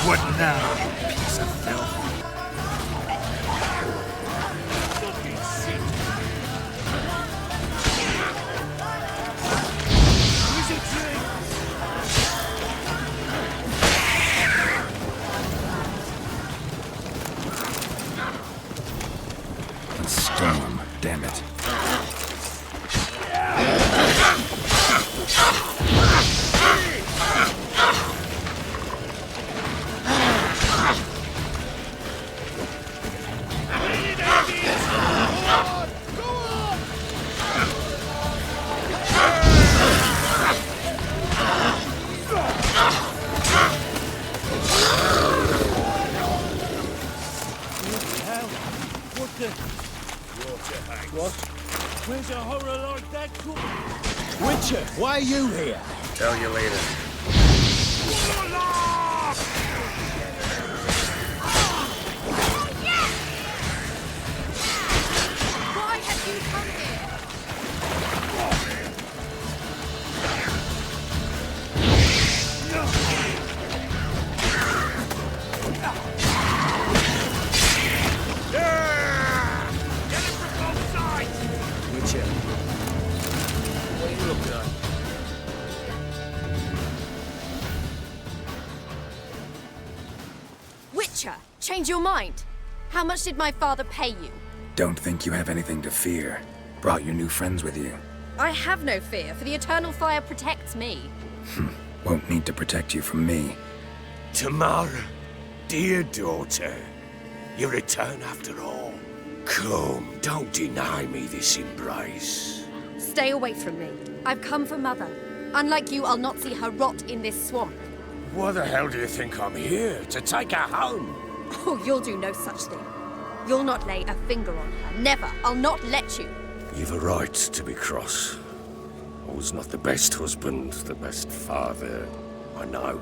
[SPEAKER 4] What now, you piece of filth?
[SPEAKER 1] A storm, damn it.
[SPEAKER 5] Where's a horror like that?
[SPEAKER 4] Witcher, why are you here?
[SPEAKER 1] Tell you later.
[SPEAKER 11] Why have you come here?
[SPEAKER 4] Witcher, what are you looking at?
[SPEAKER 11] Witcher, change your mind. How much did my father pay you?
[SPEAKER 1] Don't think you have anything to fear. Brought your new friends with you.
[SPEAKER 11] I have no fear, for the eternal fire protects me.
[SPEAKER 1] Won't need to protect you from me.
[SPEAKER 8] Tamara, dear daughter, you return after all. Come, don't deny me this embrace.
[SPEAKER 11] Stay away from me. I've come for Mother. Unlike you, I'll not see her rot in this swamp.
[SPEAKER 8] Why the hell do you think I'm here? To take her home?
[SPEAKER 11] Oh, you'll do no such thing. You'll not lay a finger on her. Never. I'll not let you.
[SPEAKER 8] You've a right to be cross. I was not the best husband, the best father, I know.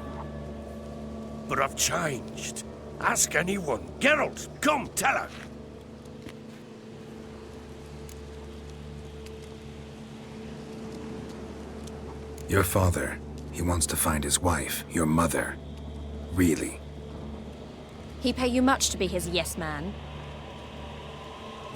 [SPEAKER 8] But I've changed. Ask anyone. Geralt, come, tell her.
[SPEAKER 1] Your father, he wants to find his wife, your mother. Really.
[SPEAKER 11] He pay you much to be his yes man.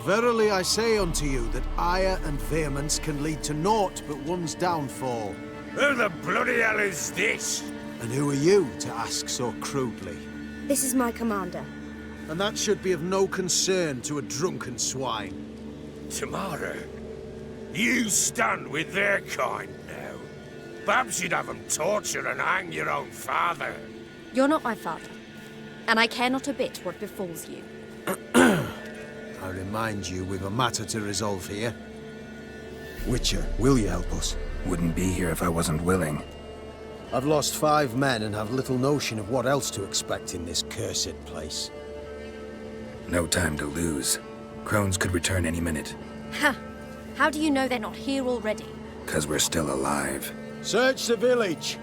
[SPEAKER 4] Verily I say unto you that ire and vehemence can lead to naught but one's downfall.
[SPEAKER 8] Who the bloody hell is this?
[SPEAKER 4] And who are you to ask so crudely?
[SPEAKER 11] This is my commander.
[SPEAKER 4] And that should be of no concern to a drunken swine.
[SPEAKER 8] Tamara, you stand with their kind now. Perhaps you'd have them torture and hang your own father.
[SPEAKER 11] You're not my father, and I care not a bit what befalls you.
[SPEAKER 4] I remind you, we've a matter to resolve here. Witcher, will you help us?
[SPEAKER 1] Wouldn't be here if I wasn't willing.
[SPEAKER 4] I've lost 5 men and have little notion of what else to expect in this cursed place.
[SPEAKER 1] No time to lose. Crones could return any minute.
[SPEAKER 11] Ha! How do you know they're not here already?
[SPEAKER 1] 'Cause we're still alive.
[SPEAKER 4] Search the village!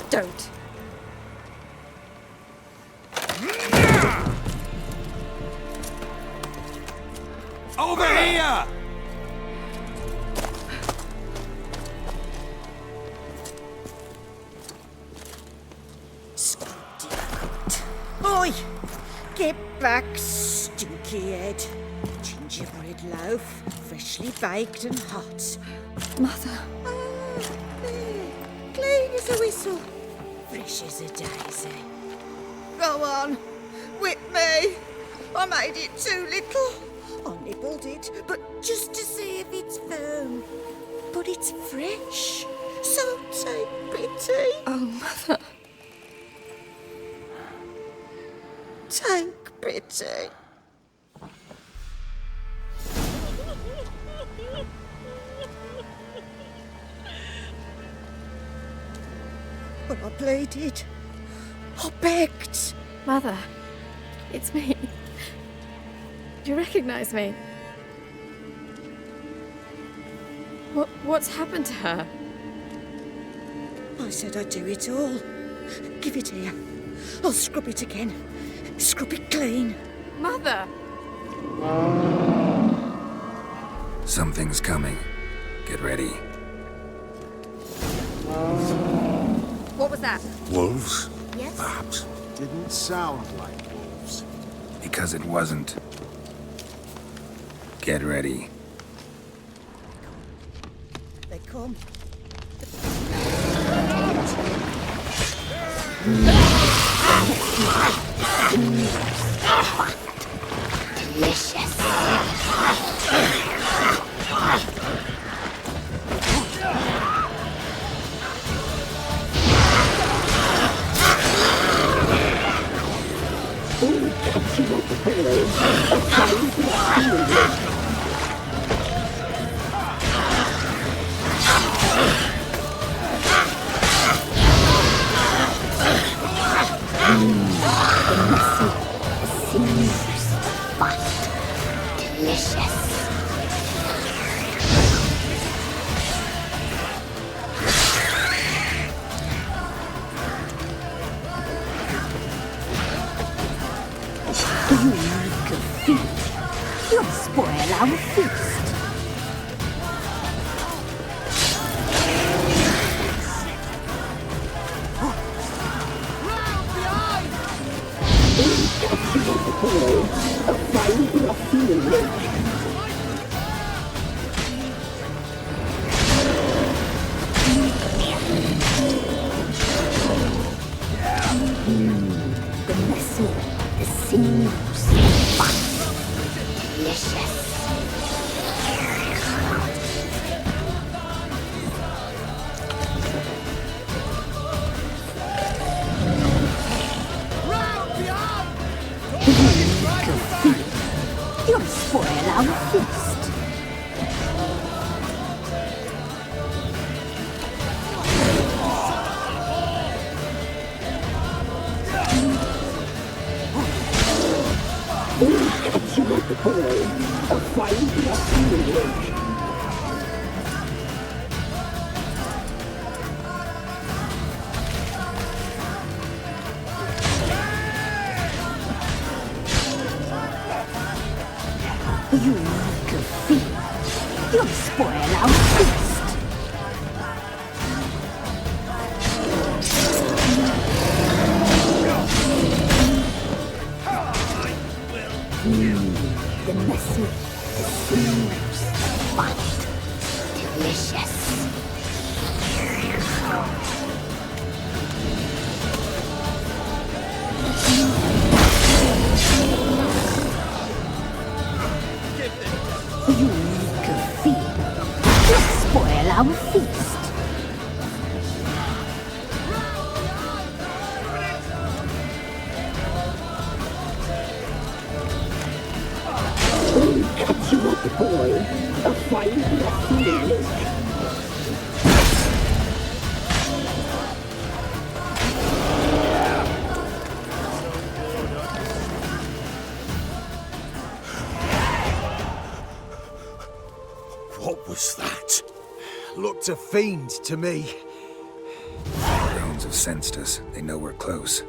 [SPEAKER 11] Don't.
[SPEAKER 13] Over here!
[SPEAKER 14] Oi! Get back, stinky head. Gingerbread loaf, freshly baked and hot.
[SPEAKER 11] Mother.
[SPEAKER 14] There. Clean as a whistle. Fresh as a daisy. Go on. Whip me. I made it too little. I nibbled it, but just to see if it's firm. But it's fresh. So take pity.
[SPEAKER 11] Oh, Mother.
[SPEAKER 14] Take pity. But I pleaded. I begged.
[SPEAKER 7] Mother, it's me. Do you recognize me? What's happened to her?
[SPEAKER 14] I said I'd do it all. Give it here. I'll scrub it again. Scrub it clean.
[SPEAKER 7] Mother!
[SPEAKER 1] Something's coming. Get ready.
[SPEAKER 7] What was that?
[SPEAKER 8] Wolves?
[SPEAKER 7] Yes?
[SPEAKER 8] Perhaps.
[SPEAKER 4] Didn't sound like wolves.
[SPEAKER 1] Because it wasn't. Get ready.
[SPEAKER 14] They come.
[SPEAKER 11] Delicious.
[SPEAKER 14] You'll spoil our feast. The messy, the sinews, fat, delicious. You'll spoil our feast. You make a feast. You'll spoil our feast. The messy, the sinews, fat, delicious. You make a feast. You'll spoil our feast. Catch you up, boy. A fine feeling.
[SPEAKER 4] What was that? Looked a fiend to me.
[SPEAKER 1] The hounds have sensed us. They know we're close.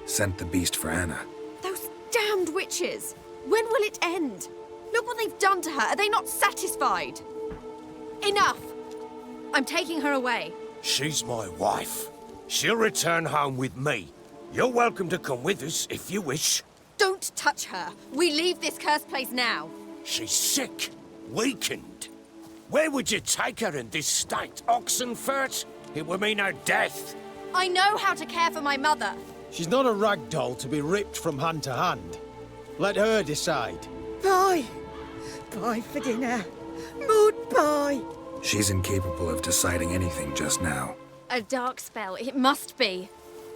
[SPEAKER 1] Sent the beast for Anna.
[SPEAKER 15] Those damned witches! When will it end? Look what they've done to her. Are they not satisfied? Enough! I'm taking her away.
[SPEAKER 13] She's my wife. She'll return home with me. You're welcome to come with us if you wish.
[SPEAKER 15] Don't touch her. We leave this cursed place now.
[SPEAKER 13] She's sick, weakened. Where would you take her in this state? Oxenfurt? It would mean her death.
[SPEAKER 15] I know how to care for my mother.
[SPEAKER 4] She's not a rag doll to be ripped from hand to hand. Let her decide.
[SPEAKER 14] Bye. Bye for dinner. Mood bye.
[SPEAKER 1] She's incapable of deciding anything just now.
[SPEAKER 15] A dark spell, it must be.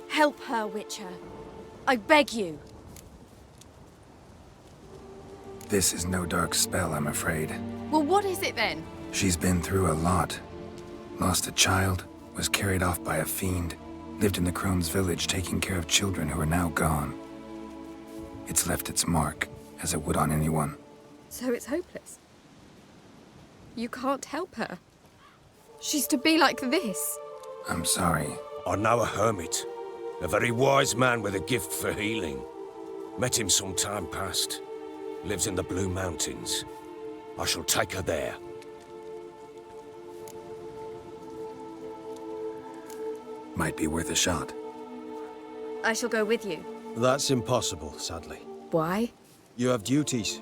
[SPEAKER 15] Help her, Witcher. I beg you.
[SPEAKER 1] This is no dark spell, I'm afraid.
[SPEAKER 15] Well, what is it then?
[SPEAKER 1] She's been through a lot. Lost a child, was carried off by a fiend, Lived in the crone's village, taking care of children who are now gone. It's left its mark, as it would on anyone.
[SPEAKER 15] So it's hopeless. You can't help her. She's to be like this.
[SPEAKER 1] I'm sorry.
[SPEAKER 13] I know a hermit. A very wise man with a gift for healing. Met him some time past. Lives in the Blue Mountains. I shall take her there.
[SPEAKER 1] Might be worth a shot.
[SPEAKER 15] I shall go with you.
[SPEAKER 4] That's impossible, sadly.
[SPEAKER 15] Why?
[SPEAKER 4] You have duties.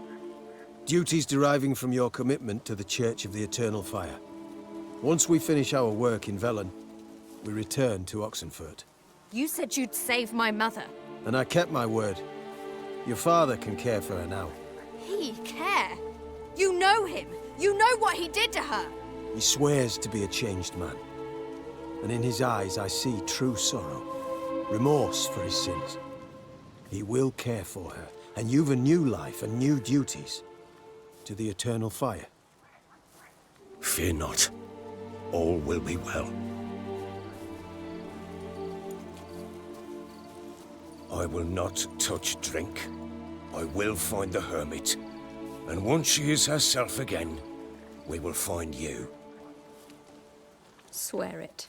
[SPEAKER 4] Duties deriving from your commitment to the Church of the Eternal Fire. Once we finish our work in Velen, we return to Oxenfurt.
[SPEAKER 15] You said you'd save my mother.
[SPEAKER 4] And I kept my word. Your father can care for her now.
[SPEAKER 15] He care? You know him. You know what he did to her.
[SPEAKER 4] He swears to be a changed man. And in his eyes I see true sorrow. Remorse for his sins. He will care for her. And you've a new life and new duties. To the Eternal Fire.
[SPEAKER 13] Fear not. All will be well. I will not touch drink. I will find the hermit. And once she is herself again, we will find you.
[SPEAKER 15] Swear it.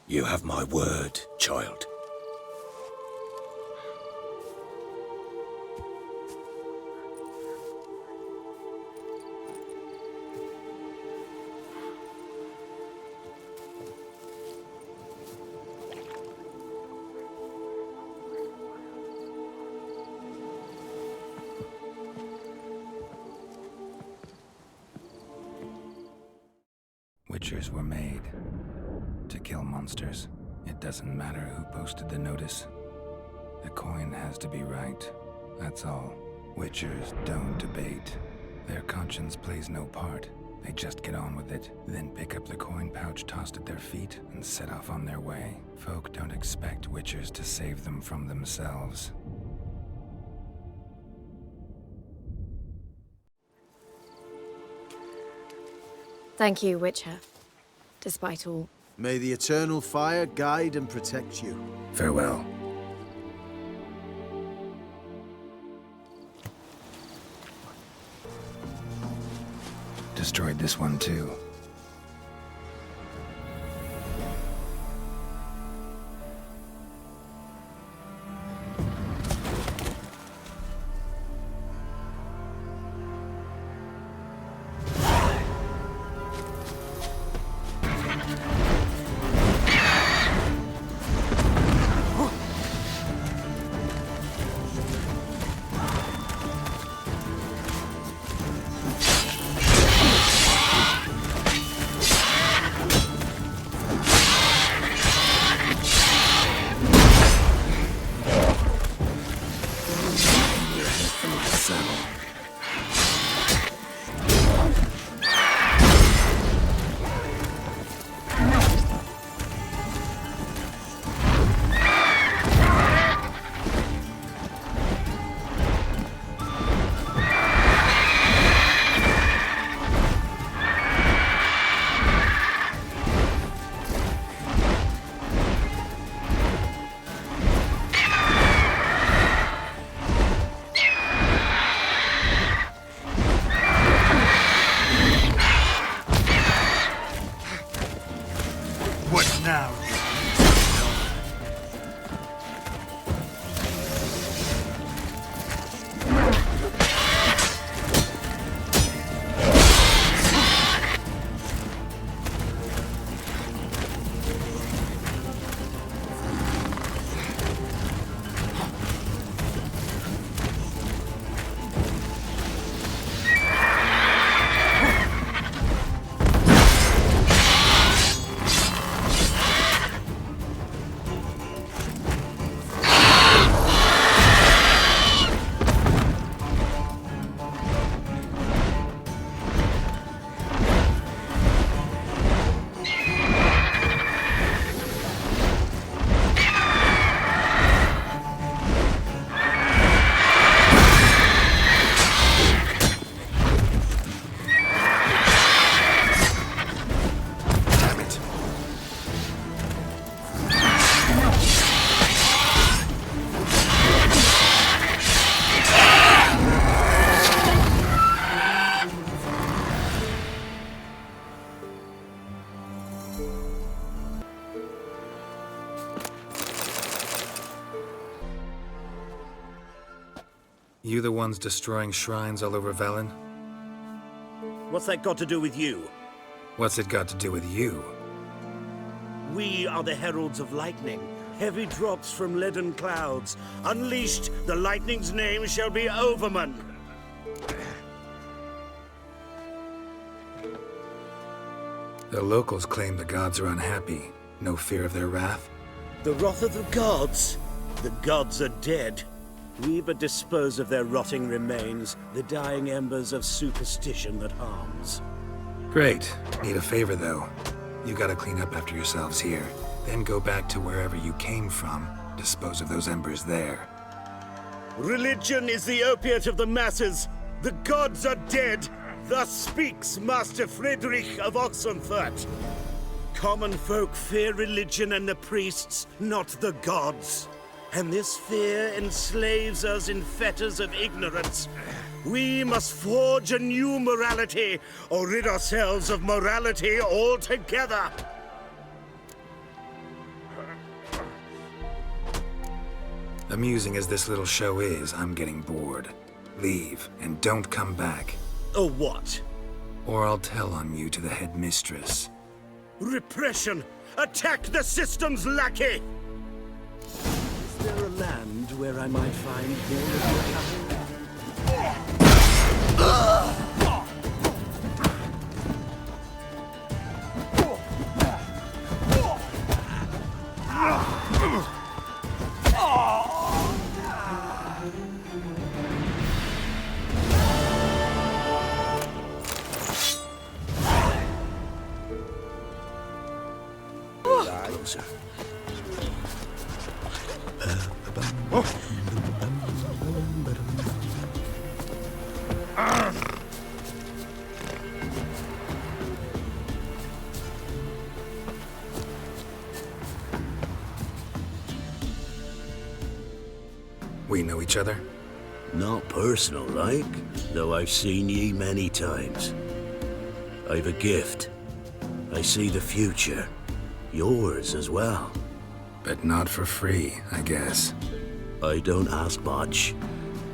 [SPEAKER 13] You have my word, child.
[SPEAKER 1] Witchers were made to kill monsters. It doesn't matter who posted the notice. The coin has to be right. That's all. Witchers don't debate. Their conscience plays no part. They just get on with it, then pick up the coin pouch tossed at their feet and set off on their way. Folk don't expect witchers to save them from themselves.
[SPEAKER 15] Thank you, Witcher. Despite all.
[SPEAKER 4] May the Eternal Fire guide and protect you.
[SPEAKER 1] Farewell. Destroyed this one too. You the ones destroying shrines all over Velen?
[SPEAKER 16] What's that got to do with you?
[SPEAKER 1] What's it got to do with you?
[SPEAKER 16] We are the heralds of lightning. Heavy drops from leaden clouds. Unleashed, the lightning's name shall be Overman.
[SPEAKER 1] The locals claim the gods are unhappy. No fear of their wrath?
[SPEAKER 16] The wrath of the gods? The gods are dead. We but dispose of their rotting remains, the dying embers of superstition that harms.
[SPEAKER 1] Great. Need a favor, though. You gotta clean up after yourselves here. Then go back to wherever you came from. Dispose of those embers there.
[SPEAKER 16] Religion is the opiate of the masses. The gods are dead. Thus speaks Master Friedrich of Oxenfurt. Common folk fear religion and the priests, not the gods. And this fear enslaves us in fetters of ignorance. We must forge a new morality, or rid ourselves of morality altogether.
[SPEAKER 1] Amusing as this little show is, I'm getting bored. Leave, and don't come back.
[SPEAKER 16] Oh, what?
[SPEAKER 1] Or I'll tell on you to the headmistress.
[SPEAKER 16] Repression! Attack the system's lackey! Is there a land where I might find more of your kind?
[SPEAKER 9] Closer.
[SPEAKER 1] We know each other?
[SPEAKER 9] Not personal, like, though I've seen ye many times. I've a gift. I see the future. Yours as well.
[SPEAKER 1] But not for free, I guess.
[SPEAKER 9] I don't ask much,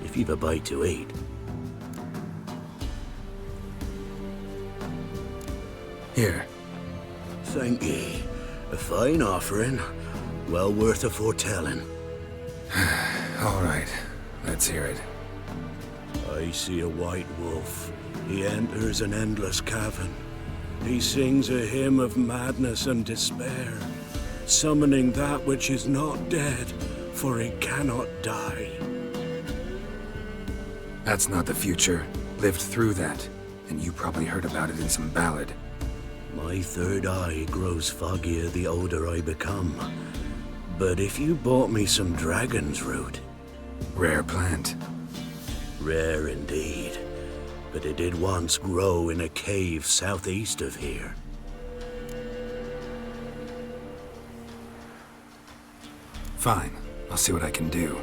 [SPEAKER 9] if you've a bite to eat.
[SPEAKER 1] Here.
[SPEAKER 9] Thank ye. A fine offering. Well worth a foretelling.
[SPEAKER 1] All right. Let's hear it.
[SPEAKER 9] I see a white wolf. He enters an endless cavern. He sings a hymn of madness and despair, summoning that which is not dead, for it cannot die.
[SPEAKER 1] That's not the future. Lived through that, and you probably heard about it in some ballad.
[SPEAKER 9] My third eye grows foggier the older I become. But if you bought me some dragon's root...
[SPEAKER 1] Rare plant.
[SPEAKER 9] Rare indeed. But it did once grow in a cave southeast of here.
[SPEAKER 1] Fine. I'll see what I can do.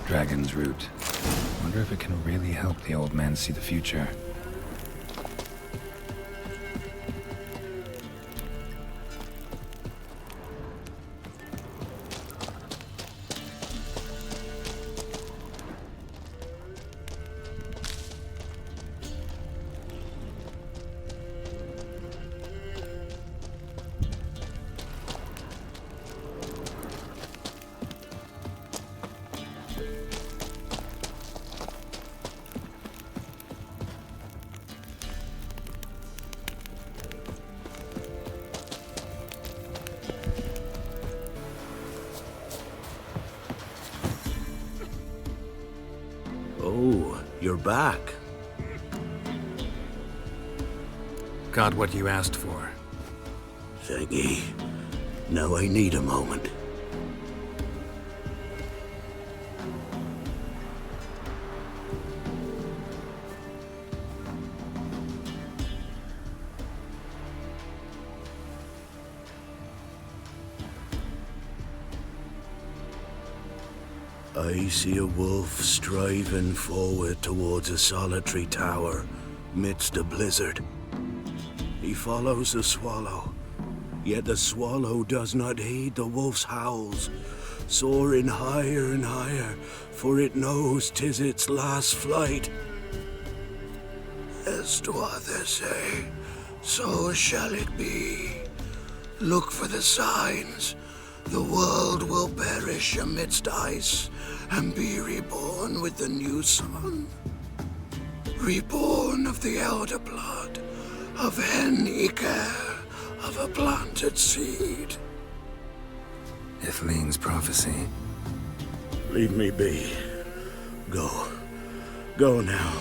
[SPEAKER 1] Dragon's root. Wonder if it can really help the old man see the future.
[SPEAKER 16] Oh, you're back.
[SPEAKER 1] Got what you asked for.
[SPEAKER 16] Thank ye. Now I need a moment. I see a wolf striving forward towards a solitary tower midst a blizzard. He follows the swallow, yet the swallow does not heed the wolf's howls, soaring higher and higher, for it knows 'tis its last flight. As others say, so shall it be. Look for the signs. The world will perish amidst ice and be reborn with the new sun. Reborn of the elder blood, of hen Iker, of a planted seed.
[SPEAKER 1] Ithleen's prophecy.
[SPEAKER 16] Leave me be. Go. Go now.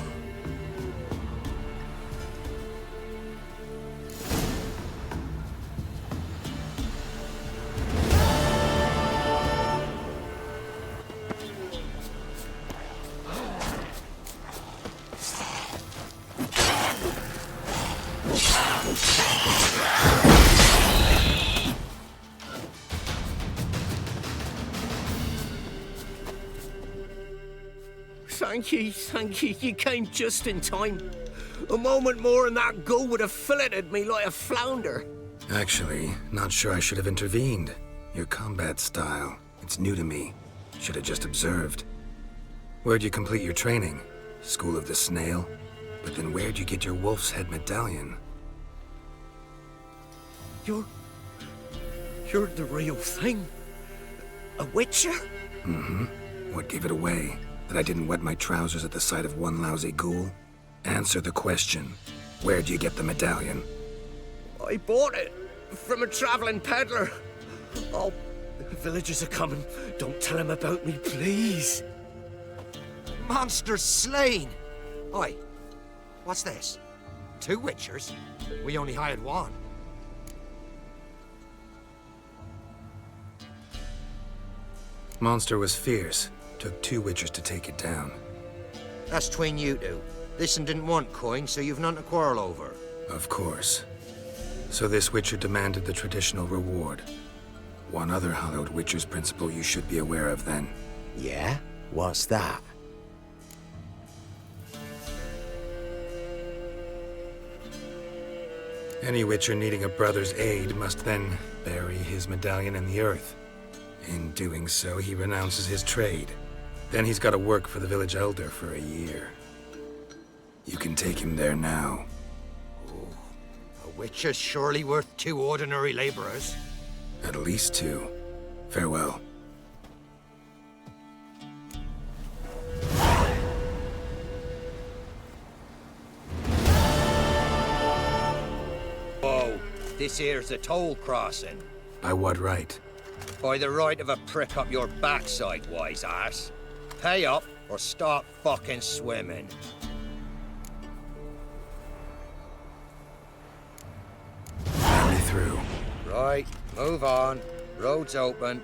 [SPEAKER 9] Thank you, you came just in time. A moment more and that gull would have filleted me like a flounder.
[SPEAKER 1] Actually, not sure I should have intervened. Your combat style, it's new to me. Should have just observed. Where'd you complete your training? School of the Snail? But then where'd you get your wolf's head medallion?
[SPEAKER 9] You're the real thing? A witcher?
[SPEAKER 1] Mm-hmm. What gave it away? That I didn't wet my trousers at the sight of one lousy ghoul? Answer the question. Where'd you get the medallion?
[SPEAKER 9] I bought it from a traveling peddler. Oh, the villagers are coming. Don't tell them about me, please.
[SPEAKER 4] Monster slain! Oi, what's this? 2 witchers? We only hired 1.
[SPEAKER 1] Monster was fierce. Took 2 witchers to take it down.
[SPEAKER 4] That's between you two. This one didn't want coin, so you've none to quarrel over.
[SPEAKER 1] Of course. So this witcher demanded the traditional reward. One other hallowed witcher's principle you should be aware of then.
[SPEAKER 4] Yeah? What's that?
[SPEAKER 1] Any witcher needing a brother's aid must then bury his medallion in the earth. In doing so, he renounces his trade. Then he's got to work for the village elder for a year. You can take him there now.
[SPEAKER 4] Ooh, a witcher's surely worth 2 ordinary laborers.
[SPEAKER 1] At least 2. Farewell.
[SPEAKER 4] Whoa, this here's a toll crossing.
[SPEAKER 1] By what right?
[SPEAKER 4] By the right of a prick up your backside, wise ass. Pay up or start fucking swimming.
[SPEAKER 1] Let me through.
[SPEAKER 4] Right, move on. Road's open.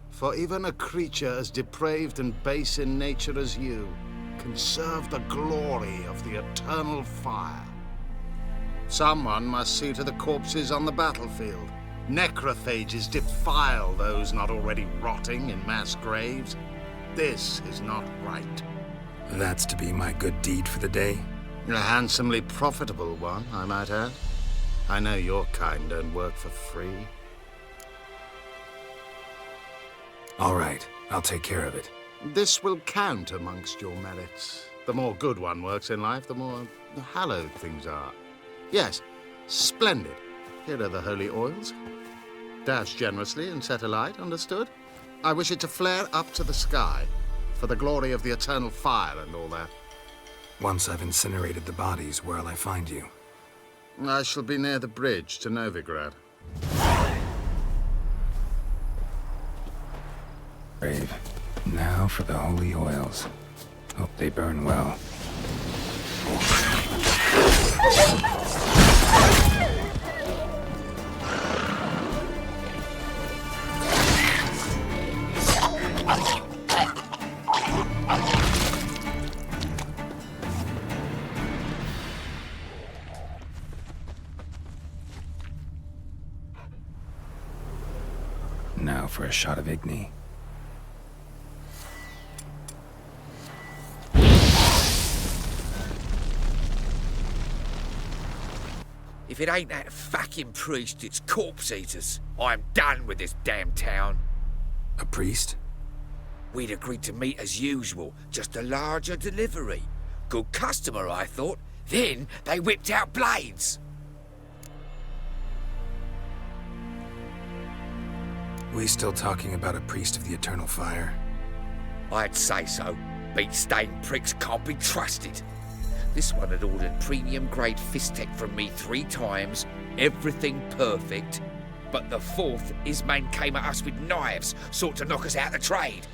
[SPEAKER 17] For even a creature as depraved and base in nature as you can serve the glory of the eternal fire. Someone must see to the corpses on the battlefield. Necrophages defile those not already rotting in mass graves. This is not right.
[SPEAKER 1] That's to be my good deed for the day?
[SPEAKER 17] A handsomely profitable one, I might add. I know your kind don't work for free.
[SPEAKER 1] All right, I'll take care of it.
[SPEAKER 17] This will count amongst your merits. The more good one works in life, the more hallowed things are. Yes, splendid. Here are the holy oils. Dash generously and set alight, understood? I wish it to flare up to the sky, for the glory of the eternal fire and all that.
[SPEAKER 1] Once I've incinerated the bodies, where'll I find you?
[SPEAKER 17] I shall be near the bridge to Novigrad.
[SPEAKER 1] Brave. Now for the holy oils. Hope they burn well. Now for a shot of Igni.
[SPEAKER 18] If it ain't that fucking priest, it's corpse eaters. I'm done with this damn town.
[SPEAKER 1] A priest?
[SPEAKER 18] We'd agreed to meet as usual, just a larger delivery. Good customer, I thought. Then they whipped out blades.
[SPEAKER 1] We still talking about a priest of the eternal fire?
[SPEAKER 18] I'd say so. Beat-stained pricks can't be trusted. This one had ordered premium-grade fist-tech from me 3 times, everything perfect. But the 4th, his men came at us with knives, sought to knock us out of the trade.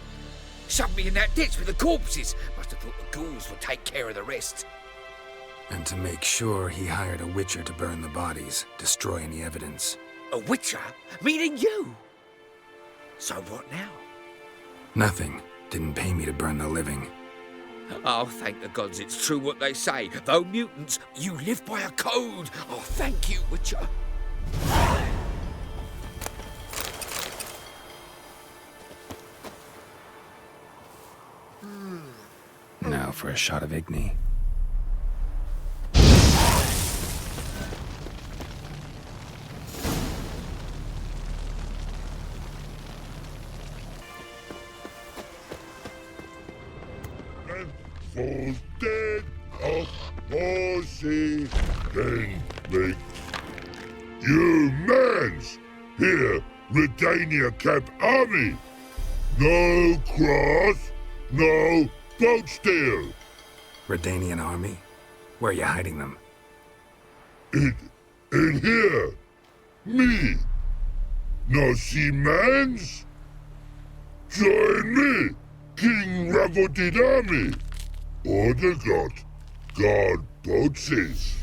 [SPEAKER 18] Shoved me in that ditch with the corpses. Must have thought the ghouls would take care of the rest.
[SPEAKER 1] And to make sure, he hired a witcher to burn the bodies, destroy any evidence.
[SPEAKER 18] A witcher? Meaning you? So what now?
[SPEAKER 1] Nothing. Didn't pay me to burn the living.
[SPEAKER 18] Oh, thank the gods it's true what they say. Though mutants, you live by a code. Oh, thank you, Witcher.
[SPEAKER 1] Now for a shot of Igni.
[SPEAKER 10] Falls dead of mercy, then make you mans here, Redania Camp Army. No cross, no boat steal.
[SPEAKER 1] Redanian army? Where are you hiding them?
[SPEAKER 10] In here, me. No see mans? Join me, King Ravodid Army. Order God boats is.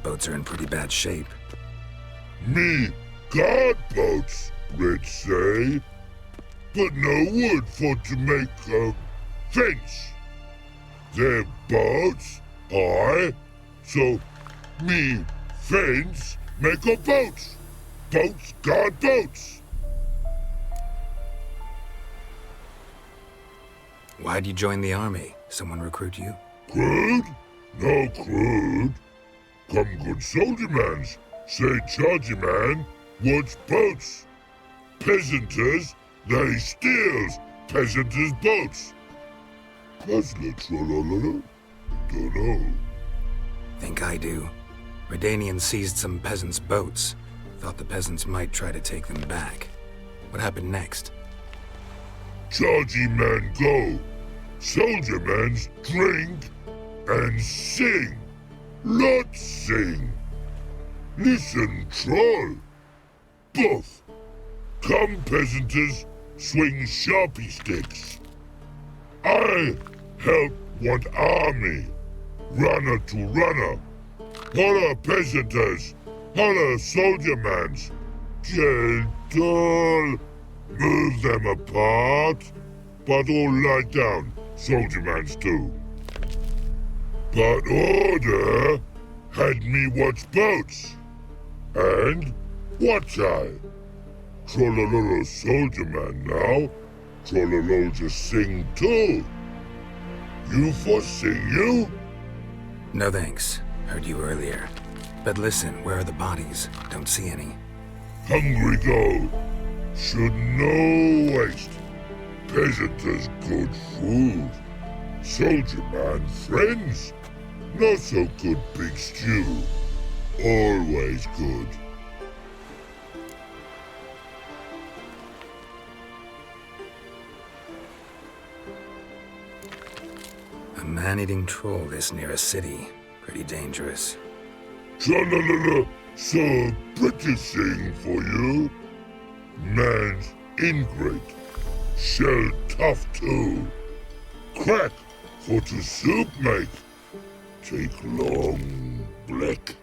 [SPEAKER 1] Boats are in pretty bad shape.
[SPEAKER 10] Me God boats, let's say. But no wood for to make a fence. Their boats, so me fence make a boats. Boats, God boats.
[SPEAKER 1] Why'd you join the army? Someone recruit you?
[SPEAKER 10] Crude? No crude. Come good soldier mans. Say chargy man, what's boats? Peasanters, they steals peasanters' boats. Puzzler trollololo? Dunno.
[SPEAKER 1] Think I do. Redanians seized some peasants' boats. Thought the peasants might try to take them back. What happened next?
[SPEAKER 10] Chargy man go. Soldier mans drink and sing. Lot sing. Listen, troll. Buff. Come, peasanters, swing sharpie sticks. I help want army. Runner to runner. Holla, peasanters. Holla, soldier mans. Gentle. Move them apart, but all lie down, soldier mans too. But order had me watch boats, and watch I. Trollololo soldier man now, trollololo just sing too. You for sing you?
[SPEAKER 1] No thanks. Heard you earlier. But listen, where are the bodies? Don't see any.
[SPEAKER 10] Hungry go. Should no waste. Peasanters good food. Soldier man friends. Not so good big stew. Always good.
[SPEAKER 1] A man-eating troll this near a city. Pretty dangerous.
[SPEAKER 10] Some pretty thing for you. Man's ingrate. Shell tough too. Crack for to soup make. Take long black.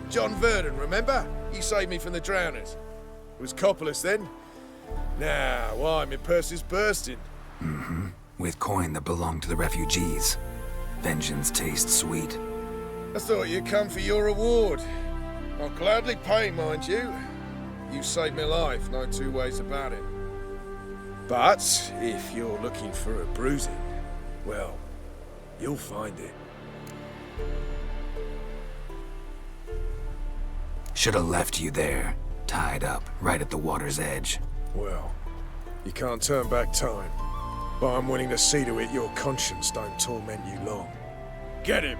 [SPEAKER 8] John Vernon, remember? He saved me from the drowners. It was copperless then. Now, why, my purse is bursting.
[SPEAKER 1] Mm-hmm. With coin that belonged to the refugees. Vengeance tastes sweet.
[SPEAKER 8] I thought you'd come for your reward. I'll gladly pay, mind you. You saved my life, no two ways about it. But if you're looking for a bruising, well, you'll find it.
[SPEAKER 1] Should have left you there, tied up, right at the water's edge.
[SPEAKER 8] Well, you can't turn back time. But I'm willing to see to it your conscience don't torment you long. Get him!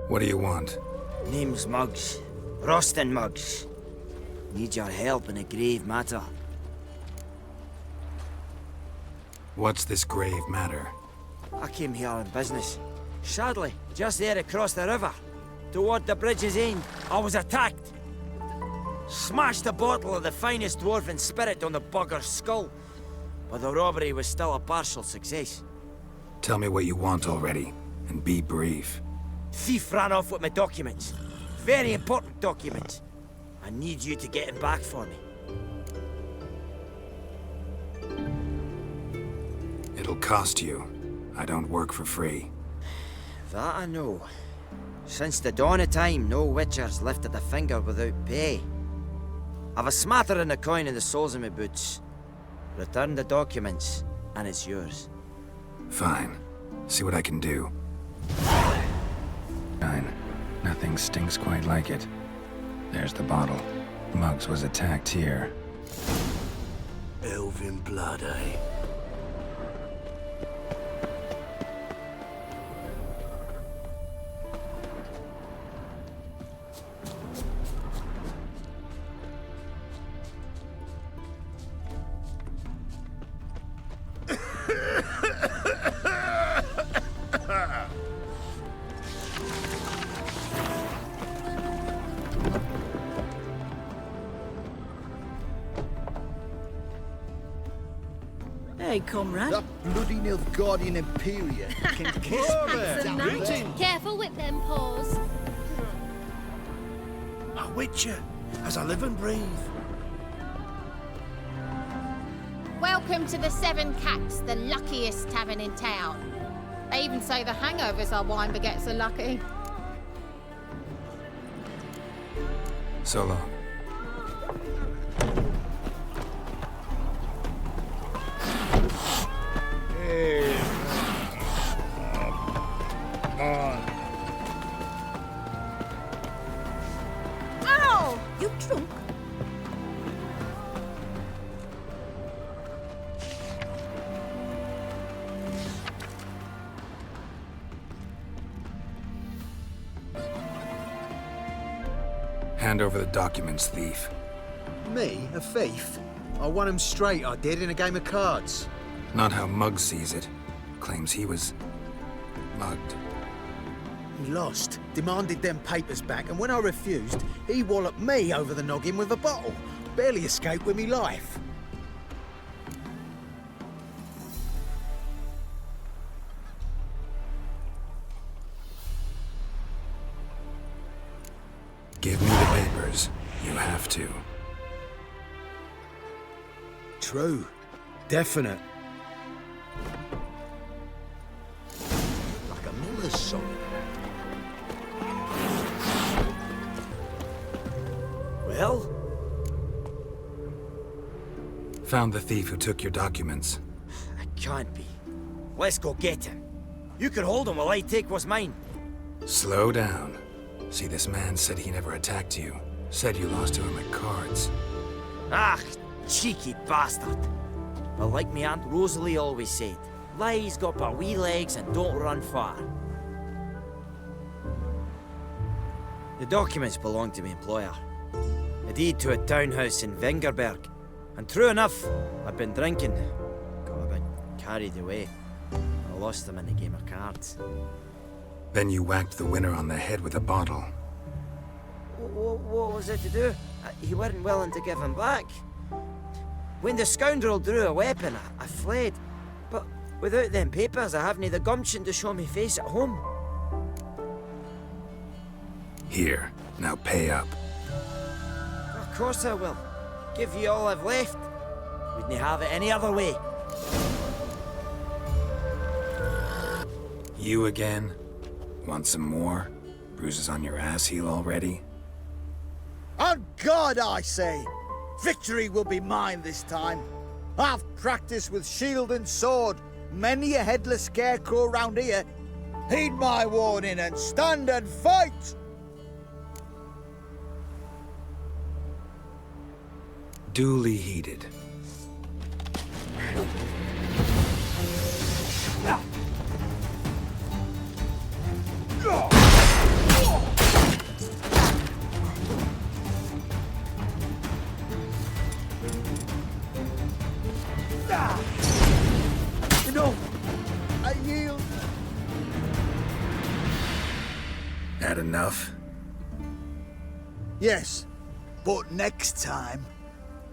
[SPEAKER 1] What do you want?
[SPEAKER 19] Name's Muggs. Rostin Muggs. Need your help in a grave matter.
[SPEAKER 1] What's this grave matter?
[SPEAKER 19] I came here on business. Sadly, just there across the river, toward the bridge's end, I was attacked. Smashed a bottle of the finest dwarven spirit on the bugger's skull, but the robbery was still a partial success.
[SPEAKER 1] Tell me what you want already, and be brief.
[SPEAKER 19] Thief ran off with my documents. Very important documents. I need you to get him back for me.
[SPEAKER 1] It'll cost you. I don't work for free.
[SPEAKER 19] That I know. Since the dawn of time, no witcher's lifted a finger without pay. I've a smattering of coin in the soles of my boots. Return the documents, and it's yours.
[SPEAKER 1] Fine. See what I can do. Fine. Nothing stinks quite like it. There's the bottle. Muggs was attacked here.
[SPEAKER 9] Elven blood, eh?
[SPEAKER 14] Hey, comrade.
[SPEAKER 20] That bloody Nilfgaardian Imperium can kiss me.
[SPEAKER 11] Careful with them paws.
[SPEAKER 9] A witcher, as I live and breathe.
[SPEAKER 21] Welcome to the Seven Cats, the luckiest tavern in town. They even say the hangovers our wine begets are lucky.
[SPEAKER 1] So long.
[SPEAKER 14] Ow! You drunk?
[SPEAKER 1] Hand over the documents, thief.
[SPEAKER 4] Me? A thief? I won him straight, I did, in a game of cards.
[SPEAKER 1] Not how Mugg sees it. Claims he was mugged.
[SPEAKER 4] He lost, demanded them papers back, and when I refused, he walloped me over the noggin with a bottle. Barely escaped with me life.
[SPEAKER 1] Give me the papers. You have to.
[SPEAKER 4] True. Definite. Like a miller's son.
[SPEAKER 19] Well?
[SPEAKER 1] Found the thief who took your documents.
[SPEAKER 19] It can't be. Let's go get him. You can hold him while I take what's mine.
[SPEAKER 1] Slow down. See, this man said he never attacked you. Said you lost to him at cards.
[SPEAKER 19] Ah, cheeky bastard. Well, like me Aunt Rosalie always said, lies got but wee legs and don't run far. The documents belong to my employer. A deed to a townhouse in Vengerberg. And true enough, I've been drinking. Got a bit carried away. I lost them in a game of cards.
[SPEAKER 1] Then you whacked the winner on the head with a bottle.
[SPEAKER 19] What was it to do? He weren't willing to give him back. When the scoundrel drew a weapon, I fled. But without them papers, I haven't the gumption to show me face at home.
[SPEAKER 1] Here, now pay up.
[SPEAKER 19] Of course I will. Give you all I've left. Wouldn't have it any other way.
[SPEAKER 1] You again? Want some more? Bruises on your ass heel already?
[SPEAKER 20] On God, I say! Victory will be mine this time. I've practiced with shield and sword. Many a headless scarecrow round here. Heed my warning and stand and fight!
[SPEAKER 1] Duly heeded.
[SPEAKER 20] No! I yield!
[SPEAKER 1] That enough?
[SPEAKER 20] Yes, but next time...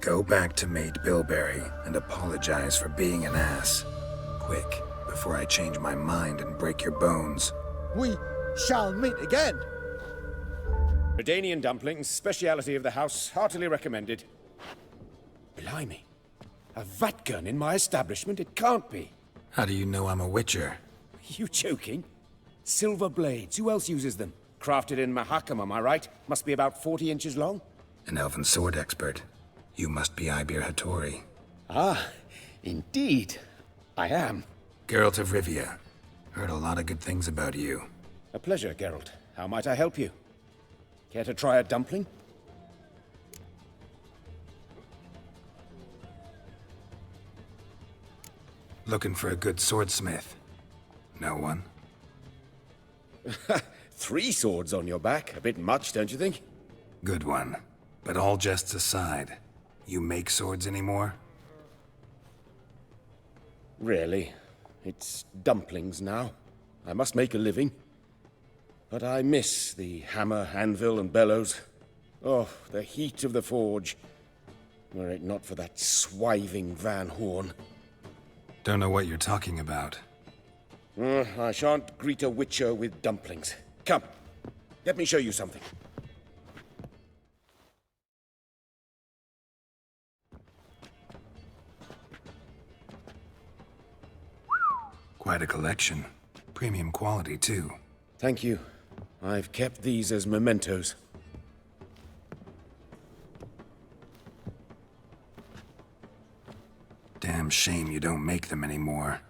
[SPEAKER 1] Go back to Mate Bilberry and apologize for being an ass. Quick, before I change my mind and break your bones.
[SPEAKER 20] We shall meet again.
[SPEAKER 6] Redanian dumplings, speciality of the house, heartily recommended. Blimey. A vat gun in my establishment? It can't be.
[SPEAKER 1] How do you know I'm a witcher?
[SPEAKER 6] You joking? Silver blades, who else uses them? Crafted in Mahakam, am I right? Must be about 40 inches long?
[SPEAKER 1] An elven sword expert. You must be Ibir Hattori.
[SPEAKER 6] Ah, indeed. I am.
[SPEAKER 1] Geralt of Rivia. Heard a lot of good things about you.
[SPEAKER 6] A pleasure, Geralt. How might I help you? Care to try a dumpling?
[SPEAKER 1] Looking for a good swordsmith. No one?
[SPEAKER 6] 3 swords on your back. A bit much, don't you think?
[SPEAKER 1] Good one. But all jests aside, you make swords anymore?
[SPEAKER 6] Really? It's dumplings now. I must make a living. But I miss the hammer, anvil, and bellows. Oh, the heat of the forge. Were it not for that swiving Van Horn.
[SPEAKER 1] Don't know what you're talking about.
[SPEAKER 6] I shan't greet a witcher with dumplings. Come, let me show you something.
[SPEAKER 1] Quite a collection. Premium quality, too.
[SPEAKER 6] Thank you. I've kept these as mementos.
[SPEAKER 1] Damn shame you don't make them anymore.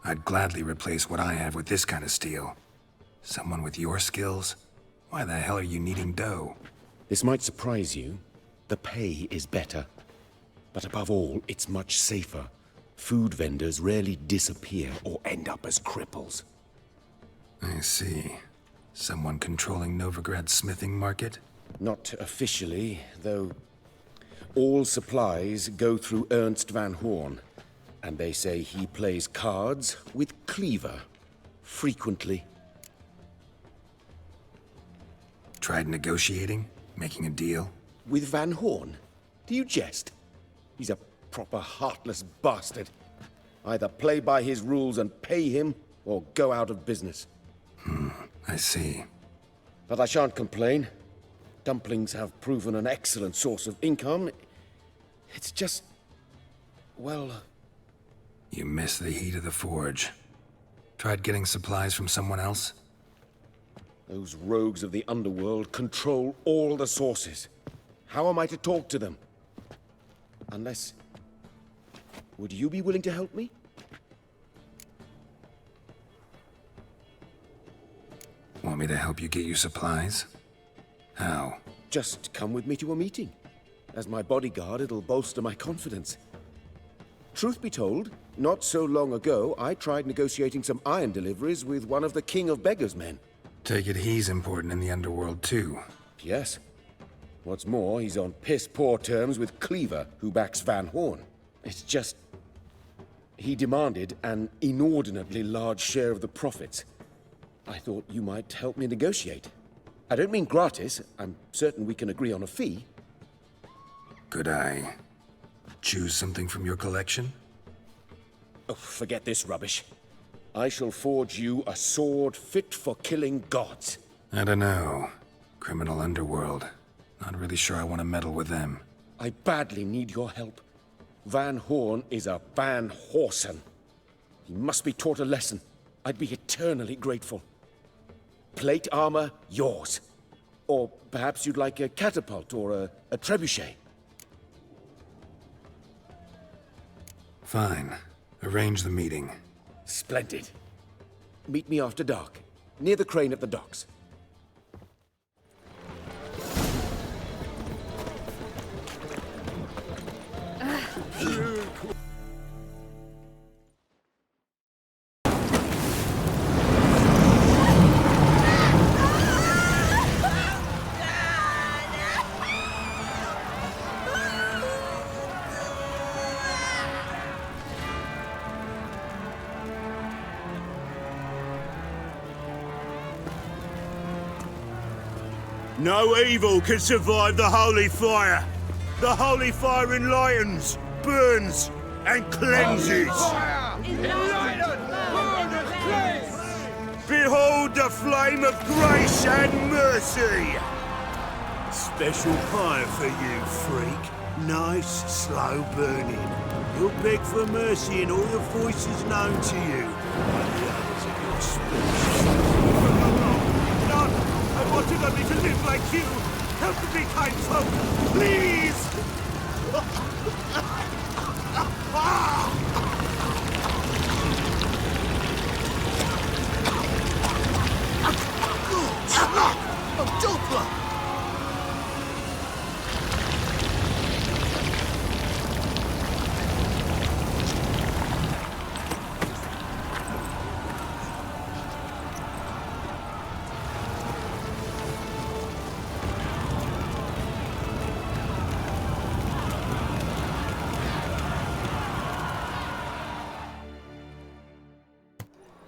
[SPEAKER 1] I'd gladly replace what I have with this kind of steel. Someone with your skills? Why the hell are you needing dough?
[SPEAKER 6] This might surprise you. The pay is better. But above all, it's much safer. Food vendors rarely disappear or end up as cripples.
[SPEAKER 1] I see. Someone controlling Novigrad's smithing market?
[SPEAKER 6] Not officially, though all supplies go through Ernst van Horn. And they say he plays cards with Cleaver. Frequently.
[SPEAKER 1] Tried negotiating? Making a deal?
[SPEAKER 6] With Van Horn? Do you jest? He's a proper heartless bastard. Either play by his rules and pay him, or go out of business.
[SPEAKER 1] I see.
[SPEAKER 6] But I shan't complain. Dumplings have proven an excellent source of income. It's just... well...
[SPEAKER 1] You miss the heat of the forge. Tried getting supplies from someone else?
[SPEAKER 6] Those rogues of the underworld control all the sources. How am I to talk to them? Unless... would you be willing to help me?
[SPEAKER 1] Want me to help you get you supplies? How?
[SPEAKER 6] Just come with me to a meeting. As my bodyguard, it'll bolster my confidence. Truth be told, not so long ago, I tried negotiating some iron deliveries with one of the King of Beggars' men.
[SPEAKER 1] Take it he's important in the underworld, too.
[SPEAKER 6] Yes. What's more, he's on piss-poor terms with Cleaver, who backs Van Horn. It's just... he demanded an inordinately large share of the profits. I thought you might help me negotiate. I don't mean gratis. I'm certain we can agree on a fee.
[SPEAKER 1] Could I choose something from your collection?
[SPEAKER 6] Oh, forget this rubbish. I shall forge you a sword fit for killing gods.
[SPEAKER 1] I don't know. Criminal underworld. Not really sure I want to meddle with them.
[SPEAKER 6] I badly need your help. Van Horn is a Van Horsen. He must be taught a lesson. I'd be eternally grateful. Plate armor, yours. Or perhaps you'd like a catapult or a trebuchet.
[SPEAKER 1] Fine. Arrange the meeting.
[SPEAKER 6] Splendid. Meet me after dark, near the crane at the docks.
[SPEAKER 16] No evil can survive the holy fire. The holy fire enlightens, burns, and cleanses. Behold the flame of grace and mercy. Special fire for you, freak. Nice, slow burning. You'll beg for mercy in all the voices known to you. Like the others of your species. I wanted only to live like you. Help me, kind folk, please!
[SPEAKER 20] A Doppler!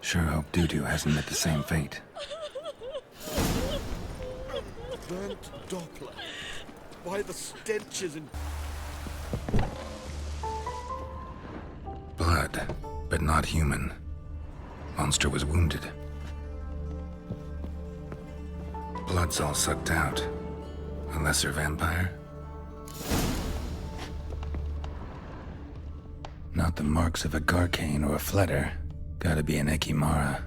[SPEAKER 1] Sure hope Dudu hasn't met the same fate.
[SPEAKER 16] Burnt Doppler. Why the stenches and...
[SPEAKER 1] Blood, but not human. Monster was wounded. Blood's all sucked out. A lesser vampire? Not the marks of a Garcane or a Fletter. Gotta be an Ekimara.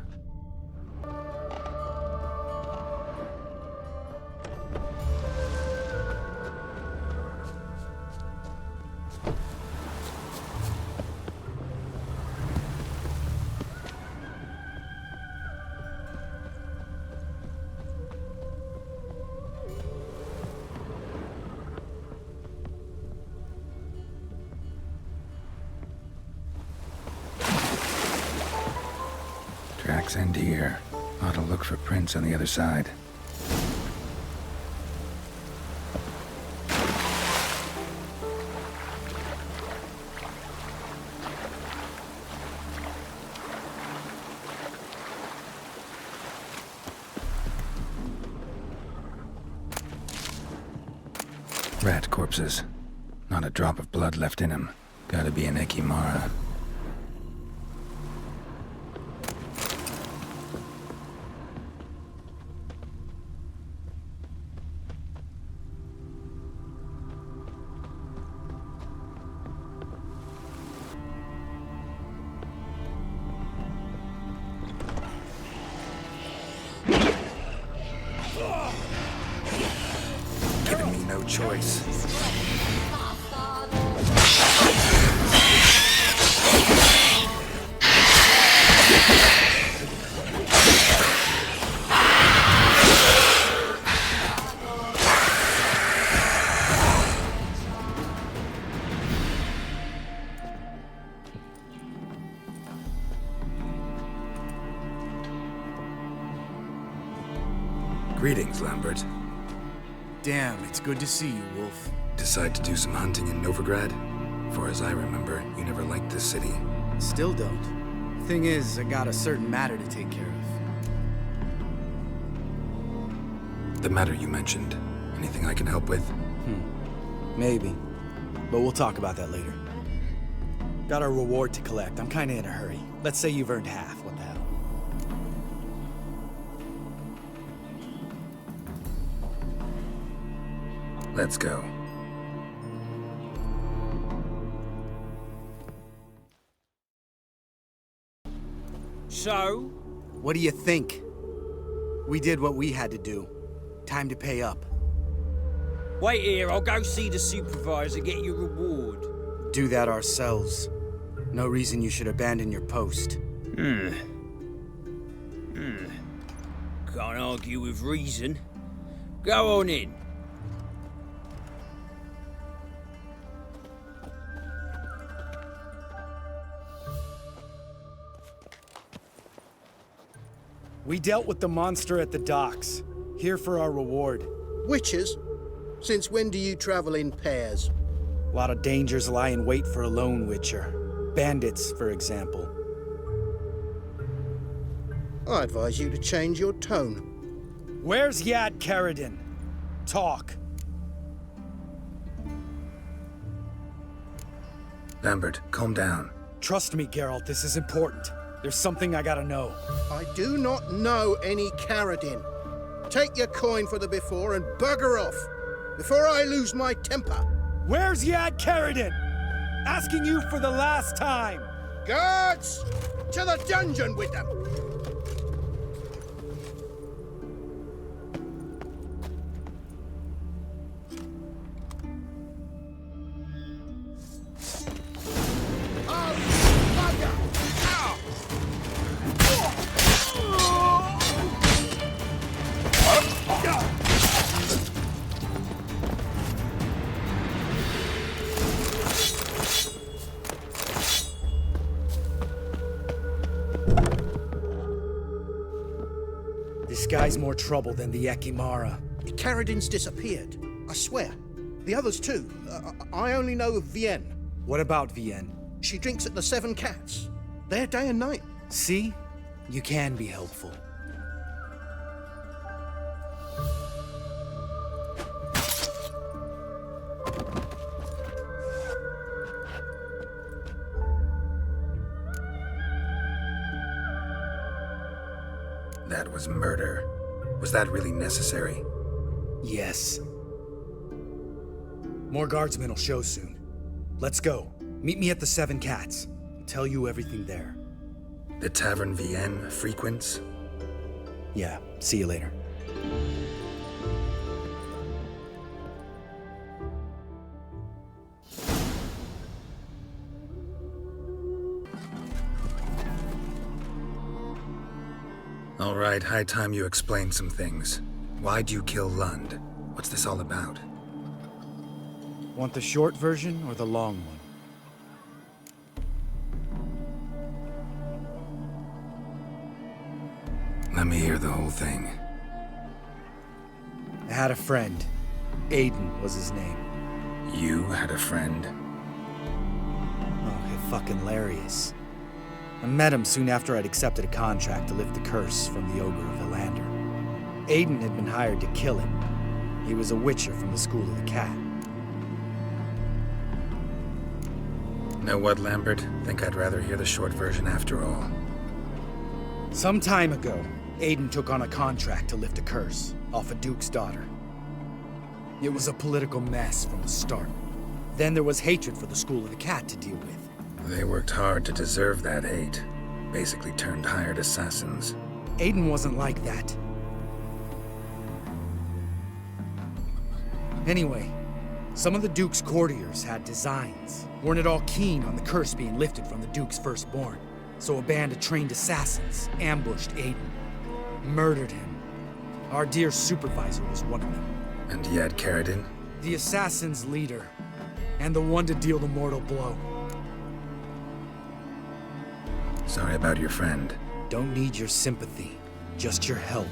[SPEAKER 1] tracks end here. Ought to look for prints on the other side. Rat corpses. Not a drop of blood left in him. Gotta be an Ekimara. Giving me no choice. Greetings, Lambert.
[SPEAKER 2] Damn, it's good to see you, Wolf.
[SPEAKER 1] Decide to do some hunting in Novigrad? For as I remember, you never liked this city.
[SPEAKER 2] Still don't. Thing is, I got a certain matter to take care of.
[SPEAKER 1] The matter you mentioned. Anything I can help with?
[SPEAKER 2] Maybe. But we'll talk about that later. Got a reward to collect. I'm kinda in a hurry. Let's say you've earned half. What the hell?
[SPEAKER 1] Let's go.
[SPEAKER 19] So?
[SPEAKER 2] What do you think? We did what we had to do. Time to pay up.
[SPEAKER 19] Wait here, I'll go see the supervisor, get your reward.
[SPEAKER 2] Do that ourselves. No reason you should abandon your post.
[SPEAKER 19] Can't argue with reason. Go on in.
[SPEAKER 2] We dealt with the monster at the docks. Here for our reward.
[SPEAKER 22] Witches? Since when do you travel in pairs?
[SPEAKER 2] A lot of dangers lie in wait for a lone witcher. Bandits, for example.
[SPEAKER 22] I advise you to change your tone.
[SPEAKER 2] Where's Yad Karadin? Talk.
[SPEAKER 1] Lambert, calm down.
[SPEAKER 2] Trust me, Geralt, this is important. There's something I gotta know.
[SPEAKER 22] I do not know any Karadin. Take your coin for the before and bugger off, before I lose my temper.
[SPEAKER 2] Where's Yad Karadin? Asking you for the last time.
[SPEAKER 22] Guards! To the dungeon with them!
[SPEAKER 2] This guy's more trouble than the Ekimara.
[SPEAKER 22] Karadin's disappeared, I swear. The others too. I only know of Vienne.
[SPEAKER 2] What about Vienne?
[SPEAKER 22] She drinks at the Seven Cats. There day and night.
[SPEAKER 2] See? You can be helpful.
[SPEAKER 1] That was murder. Was that really necessary?
[SPEAKER 2] Yes. More guardsmen will show soon. Let's go. Meet me at the Seven Cats. I'll tell you everything there.
[SPEAKER 1] The Tavern Vienne frequents?
[SPEAKER 2] Yeah, see you later.
[SPEAKER 1] All right, high time you explain some things. Why'd you kill Lund? What's this all about?
[SPEAKER 2] Want the short version or the long one?
[SPEAKER 1] Let me hear the whole thing.
[SPEAKER 2] I had a friend. Aiden was his name.
[SPEAKER 1] You had a friend?
[SPEAKER 2] Oh, fucking hilarious. I met him soon after I'd accepted a contract to lift the curse from the Ogre of Ilander. Aiden had been hired to kill him. He was a witcher from the School of the Cat.
[SPEAKER 1] Know what, Lambert? Think I'd rather hear the short version after all.
[SPEAKER 2] Some time ago, Aiden took on a contract to lift a curse off a duke's daughter. It was a political mess from the start. Then there was hatred for the School of the Cat to deal with.
[SPEAKER 1] They worked hard to deserve that hate. Basically turned hired assassins.
[SPEAKER 2] Aiden wasn't like that. Anyway, some of the Duke's courtiers had designs. Weren't at all keen on the curse being lifted from the Duke's firstborn. So a band of trained assassins ambushed Aiden. Murdered him. Our dear supervisor was one of them.
[SPEAKER 1] And you had Caradin?
[SPEAKER 2] The assassin's leader. And the one to deal the mortal blow.
[SPEAKER 1] Sorry about your friend.
[SPEAKER 2] Don't need your sympathy. Just your help.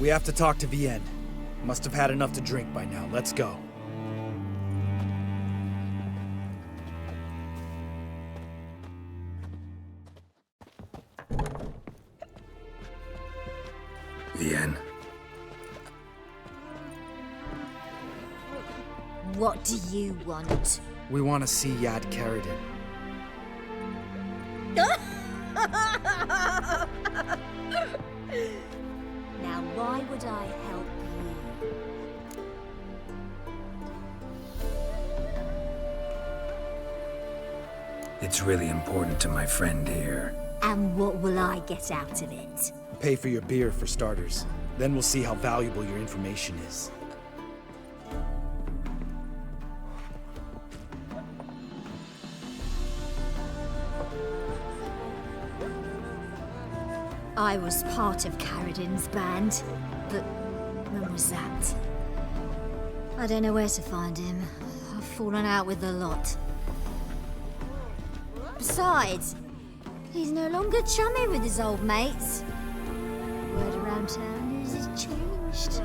[SPEAKER 2] We have to talk to Vienne. Must have had enough to drink by now. Let's go.
[SPEAKER 1] Vienne.
[SPEAKER 11] What do you want?
[SPEAKER 2] We want to see Yad Caradin.
[SPEAKER 11] Now, why would I help you?
[SPEAKER 1] It's really important to my friend here.
[SPEAKER 11] And what will I get out of it?
[SPEAKER 2] Pay for your beer, for starters. Then we'll see how valuable your information is.
[SPEAKER 11] I was part of Caradin's band, but when was that? I don't know where to find him. I've fallen out with the lot. Besides, he's no longer chummy with his old mates. Word around town is he's changed.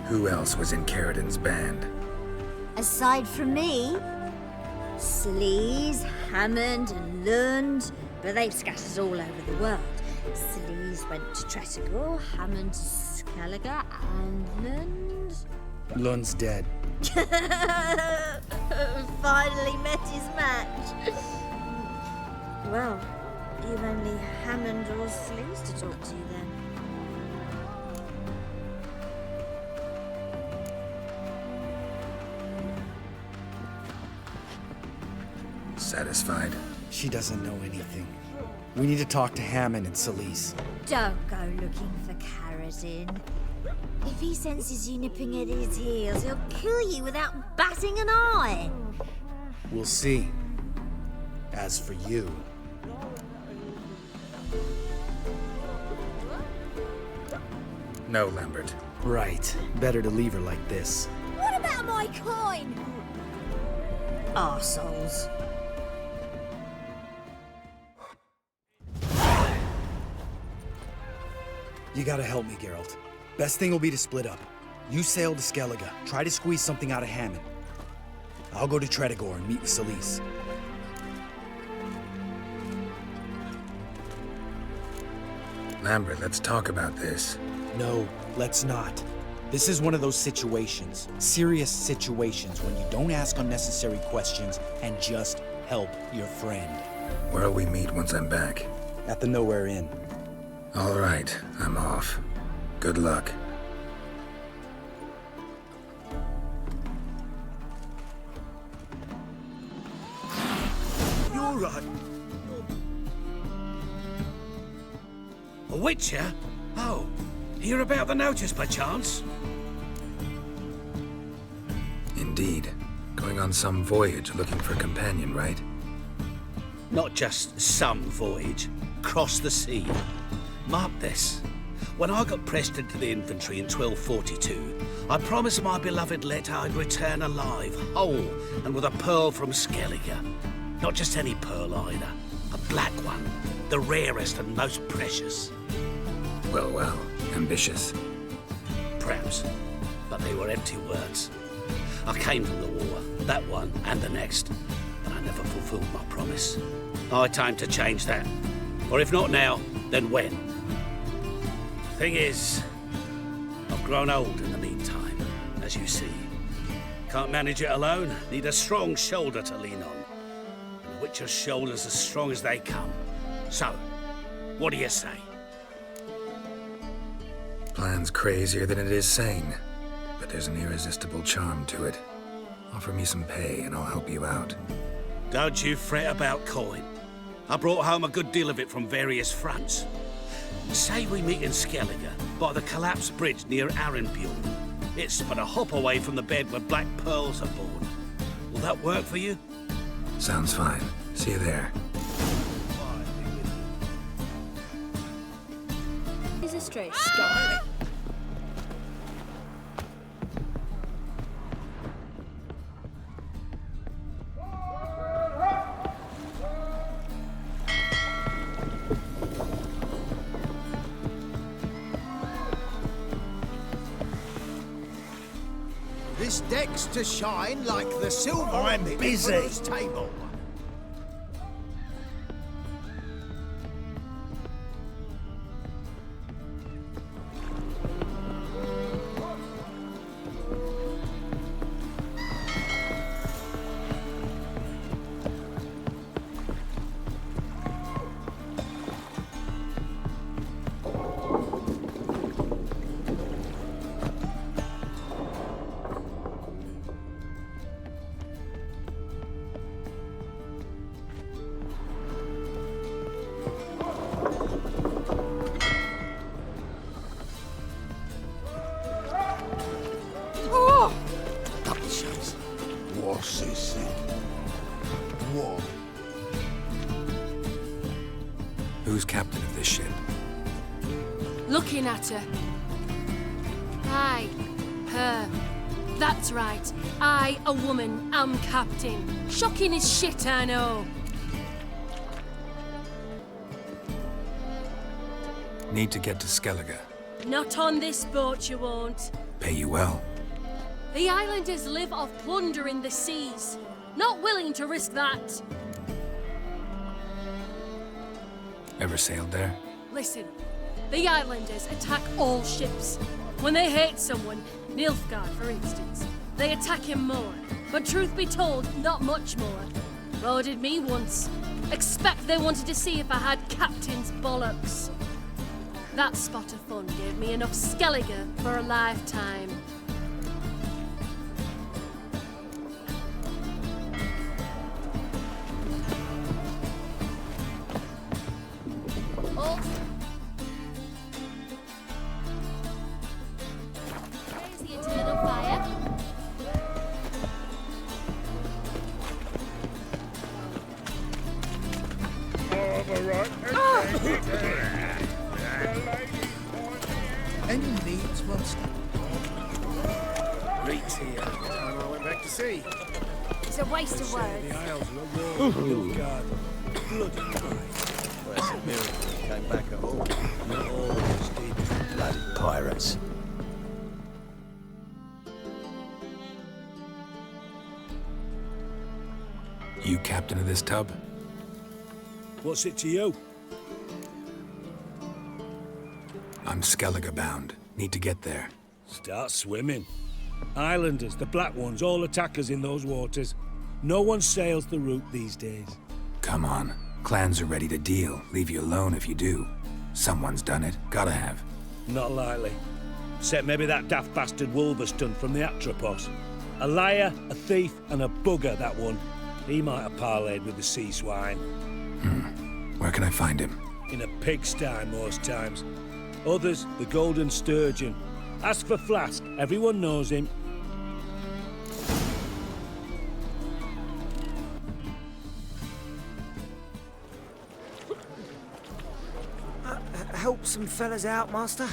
[SPEAKER 1] Who else was in Caradin's band?
[SPEAKER 11] Aside from me, Sleaze, Hammond and Lund, but they've scattered all over the world. Sleaze went to Tretogor, Hammond to Skellige, and Lund...
[SPEAKER 2] Lund's dead.
[SPEAKER 11] Finally met his match. Well, you've only Hammond or Sleaze to talk to then.
[SPEAKER 1] Satisfied?
[SPEAKER 2] She doesn't know anything. We need to talk to Hammond and Sleaze.
[SPEAKER 11] Don't go looking for Caradin. If he senses you nipping at his heels, he'll kill you without batting an eye.
[SPEAKER 2] We'll see. As for you...
[SPEAKER 1] No, Lambert.
[SPEAKER 2] Right. Better to leave her like this.
[SPEAKER 11] What about my coin? Arseholes.
[SPEAKER 2] You gotta help me, Geralt. Best thing will be to split up. You sail to Skellige, try to squeeze something out of Hammond. I'll go to Tretogor and meet with Sleaze.
[SPEAKER 1] Lambert, let's talk about this.
[SPEAKER 2] No, let's not. This is one of those situations, serious situations, when you don't ask unnecessary questions and just help your friend.
[SPEAKER 1] Where'll we meet once I'm back?
[SPEAKER 2] At the Nowhere Inn.
[SPEAKER 1] All right, I'm off. Good luck.
[SPEAKER 9] You're right. A witcher? Oh, hear about the notice by chance?
[SPEAKER 1] Indeed. Going on some voyage looking for a companion, right?
[SPEAKER 9] Not just some voyage. Cross the sea. Mark this. When I got pressed into the infantry in 1242, I promised my beloved Let I'd return alive, whole, and with a pearl from Skellige. Not just any pearl either. A black one.
[SPEAKER 3] The rarest and most precious.
[SPEAKER 1] Well, well, ambitious.
[SPEAKER 3] Perhaps, but they were empty words. I came from the war, that one and the next, but I never fulfilled my promise. High time to change that. Or if not now, then when? Thing is, I've grown old in the meantime, as you see. Can't manage it alone, need a strong shoulder to lean on. And the Witcher's shoulder's as strong as they come. So, what do you say?
[SPEAKER 1] Plan's crazier than it is sane, but there's an irresistible charm to it. Offer me some pay and I'll help you out.
[SPEAKER 3] Don't you fret about coin. I brought home a good deal of it from various fronts. Say we meet in Skellige, by the collapsed bridge near Arenbjorn. It's but a hop away from the bed where black pearls are born. Will that work for you?
[SPEAKER 1] Sounds fine. See you there.
[SPEAKER 11] He's a straight sky.
[SPEAKER 22] This deck's to shine like the silver
[SPEAKER 3] I'm
[SPEAKER 22] on the
[SPEAKER 3] busy.
[SPEAKER 22] Emperor's table.
[SPEAKER 8] What's this thing? What?
[SPEAKER 1] Who's captain of this ship?
[SPEAKER 12] Looking at her. Aye, her. That's right. I, a woman, am captain. Shocking as shit, I know.
[SPEAKER 1] Need to get to Skellige.
[SPEAKER 12] Not on this boat, you won't.
[SPEAKER 1] Pay you well.
[SPEAKER 12] The islanders live off plunder in the seas. Not willing to risk that.
[SPEAKER 1] Ever sailed there?
[SPEAKER 12] Listen, the islanders attack all ships. When they hate someone, Nilfgaard for instance, they attack him more. But truth be told, not much more. Raided me once. Expect they wanted to see if I had captain's bollocks. That spot of fun gave me enough Skellige for a lifetime.
[SPEAKER 22] Any needs, Master?
[SPEAKER 8] Reeks here. Time I went back to sea.
[SPEAKER 11] It's a waste of words.
[SPEAKER 8] The Isles were war. God. Bloody
[SPEAKER 4] Well, it's a miracle he came back at all. Not all of us did. Bloody pirates.
[SPEAKER 1] You captain of this tub?
[SPEAKER 3] What's it to you?
[SPEAKER 1] I'm Skellige bound. Need to get there.
[SPEAKER 3] Start swimming. Islanders, the black ones, all attackers in those waters. No one sails the route these days.
[SPEAKER 1] Come on. Clans are ready to deal. Leave you alone if you do. Someone's done it. Gotta have.
[SPEAKER 3] Not likely. Except maybe that daft bastard Wolverston from the Atropos. A liar, a thief, and a bugger, that one. He might have parlayed with the sea swine.
[SPEAKER 1] Where can I find him?
[SPEAKER 3] In a pigsty most times. Others, the Golden Sturgeon. Ask for Flask. Everyone knows him.
[SPEAKER 19] Help some fellas out, Master.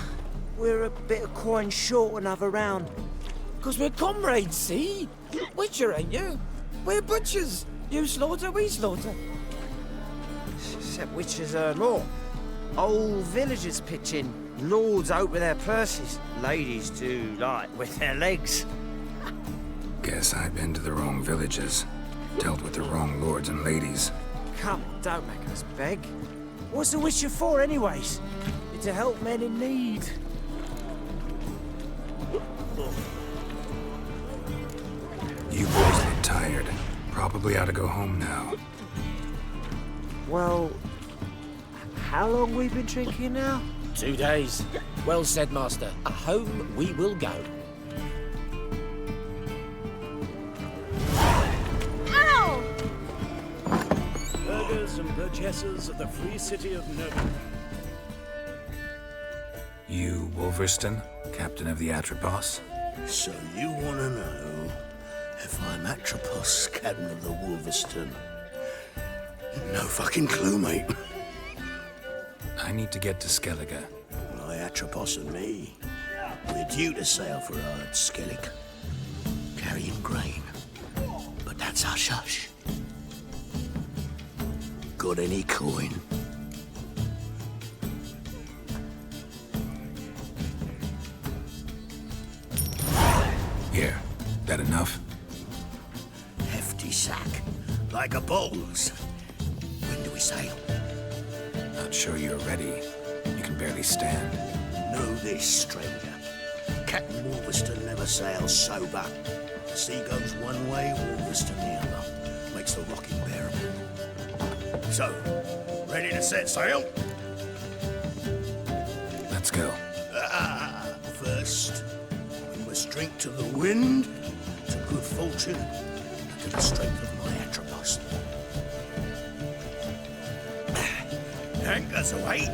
[SPEAKER 19] We're a bit of coin short another round. 'Cause we're comrades, see? Witcher, ain't you? We're butchers. You slaughter, we slaughter. Except witches are law. Old villagers pitch in, lords out with their purses. Ladies do, like, with their legs.
[SPEAKER 1] Guess I've been to the wrong villages. Dealt with the wrong lords and ladies.
[SPEAKER 19] Come on, don't make us beg. What's a witcher for, anyways? It's to help men in need.
[SPEAKER 1] You boys look tired. Probably ought to go home now.
[SPEAKER 19] Well, how long we been drinking now?
[SPEAKER 5] 2 days. Well said, Master. Home we will go.
[SPEAKER 12] Ow!
[SPEAKER 16] Burghers and burgesses of the free city of Novigrad'ın.
[SPEAKER 1] You, Wolverston, captain of the Atropos?
[SPEAKER 3] So you want to know if I'm Atropos, captain of the Wolverston? No fucking clue, mate.
[SPEAKER 1] I need to get to Skellige.
[SPEAKER 3] My Atropos and me, we're due to sail for our Skellige, carrying grain. But that's hush-hush. Got any coin?
[SPEAKER 1] Here, that enough?
[SPEAKER 3] Hefty sack, like a bull's. When do we sail?
[SPEAKER 1] Not sure you're ready. You can barely stand.
[SPEAKER 3] Know this, stranger. Captain Wolverston never sails sober. The sea goes one way, Wolverston the other. Makes the rock unbearable. So, ready to set sail?
[SPEAKER 1] Let's go.
[SPEAKER 3] First, we must drink to the wind, to good fortune, and to the strength of my Atropos. Anchors away.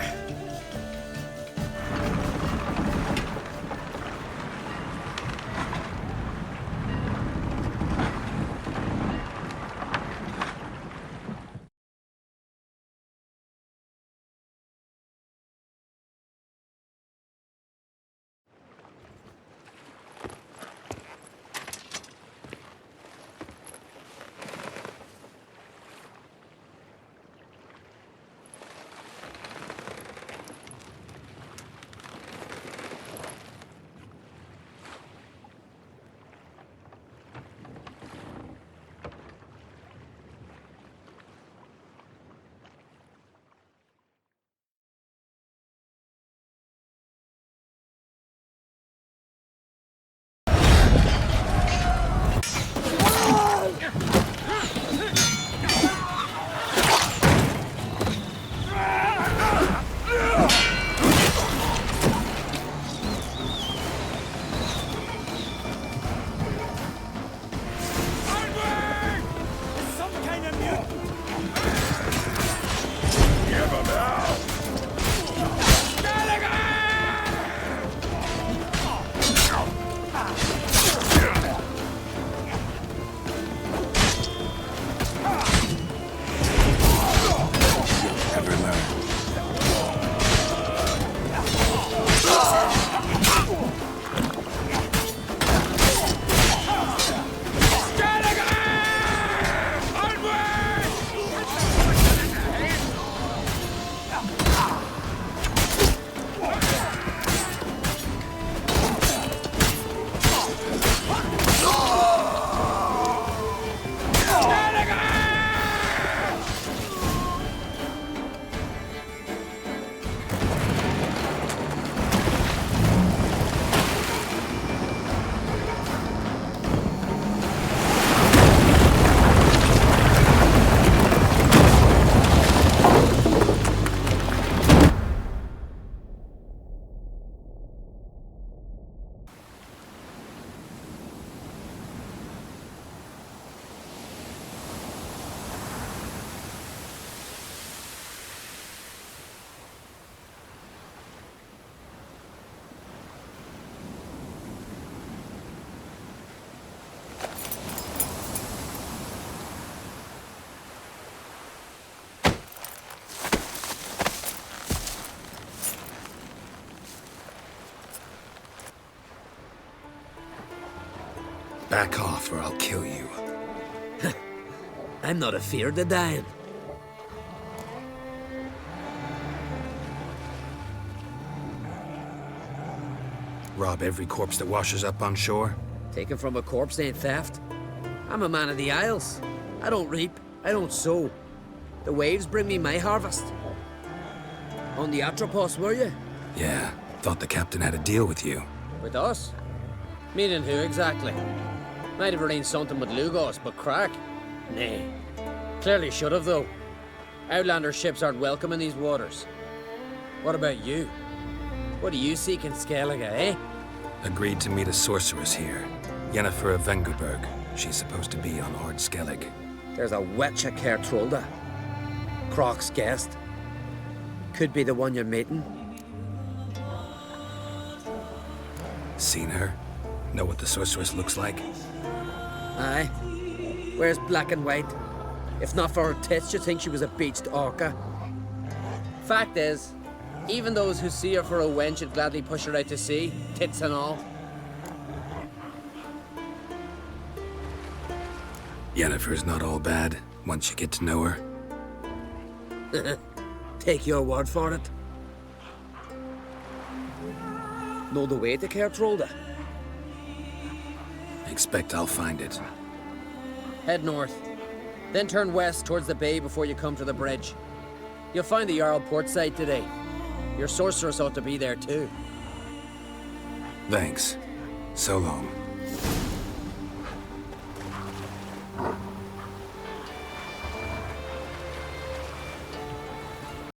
[SPEAKER 1] Back off or I'll kill you.
[SPEAKER 5] I'm not afeard of dying.
[SPEAKER 1] Rob every corpse that washes up on shore?
[SPEAKER 19] Taken from a corpse ain't theft. I'm a man of the Isles. I don't reap, I don't sow. The waves bring me my harvest. On the Atropos, were you?
[SPEAKER 1] Yeah, thought the captain had a deal with you.
[SPEAKER 19] With us? Meaning who exactly? Might have arranged something with Lugos, but crack? Nay. Clearly should have, though. Outlander ships aren't welcome in these waters. What about you? What do you seek in Skellige, eh?
[SPEAKER 1] Agreed to meet a sorceress here. Yennefer of Vengerberg. She's supposed to be on Ord Skellig.
[SPEAKER 19] There's a witcher Kertrolda. Croc's guest. Could be the one you're meeting.
[SPEAKER 1] Seen her? Know what the sorceress looks like?
[SPEAKER 19] Aye. Wears black and white. If not for her tits, you'd think she was a beached orca. Fact is, even those who see her for a wench would gladly push her out to sea, tits and all.
[SPEAKER 1] Yennefer's not all bad, once you get to know her.
[SPEAKER 19] Take your word for it. Know the way to Kertrolda?
[SPEAKER 1] Expect I'll find it.
[SPEAKER 19] Head north. Then turn west towards the bay before you come to the bridge. You'll find the Jarl port site today. Your sorceress ought to be there too.
[SPEAKER 1] Thanks. So long.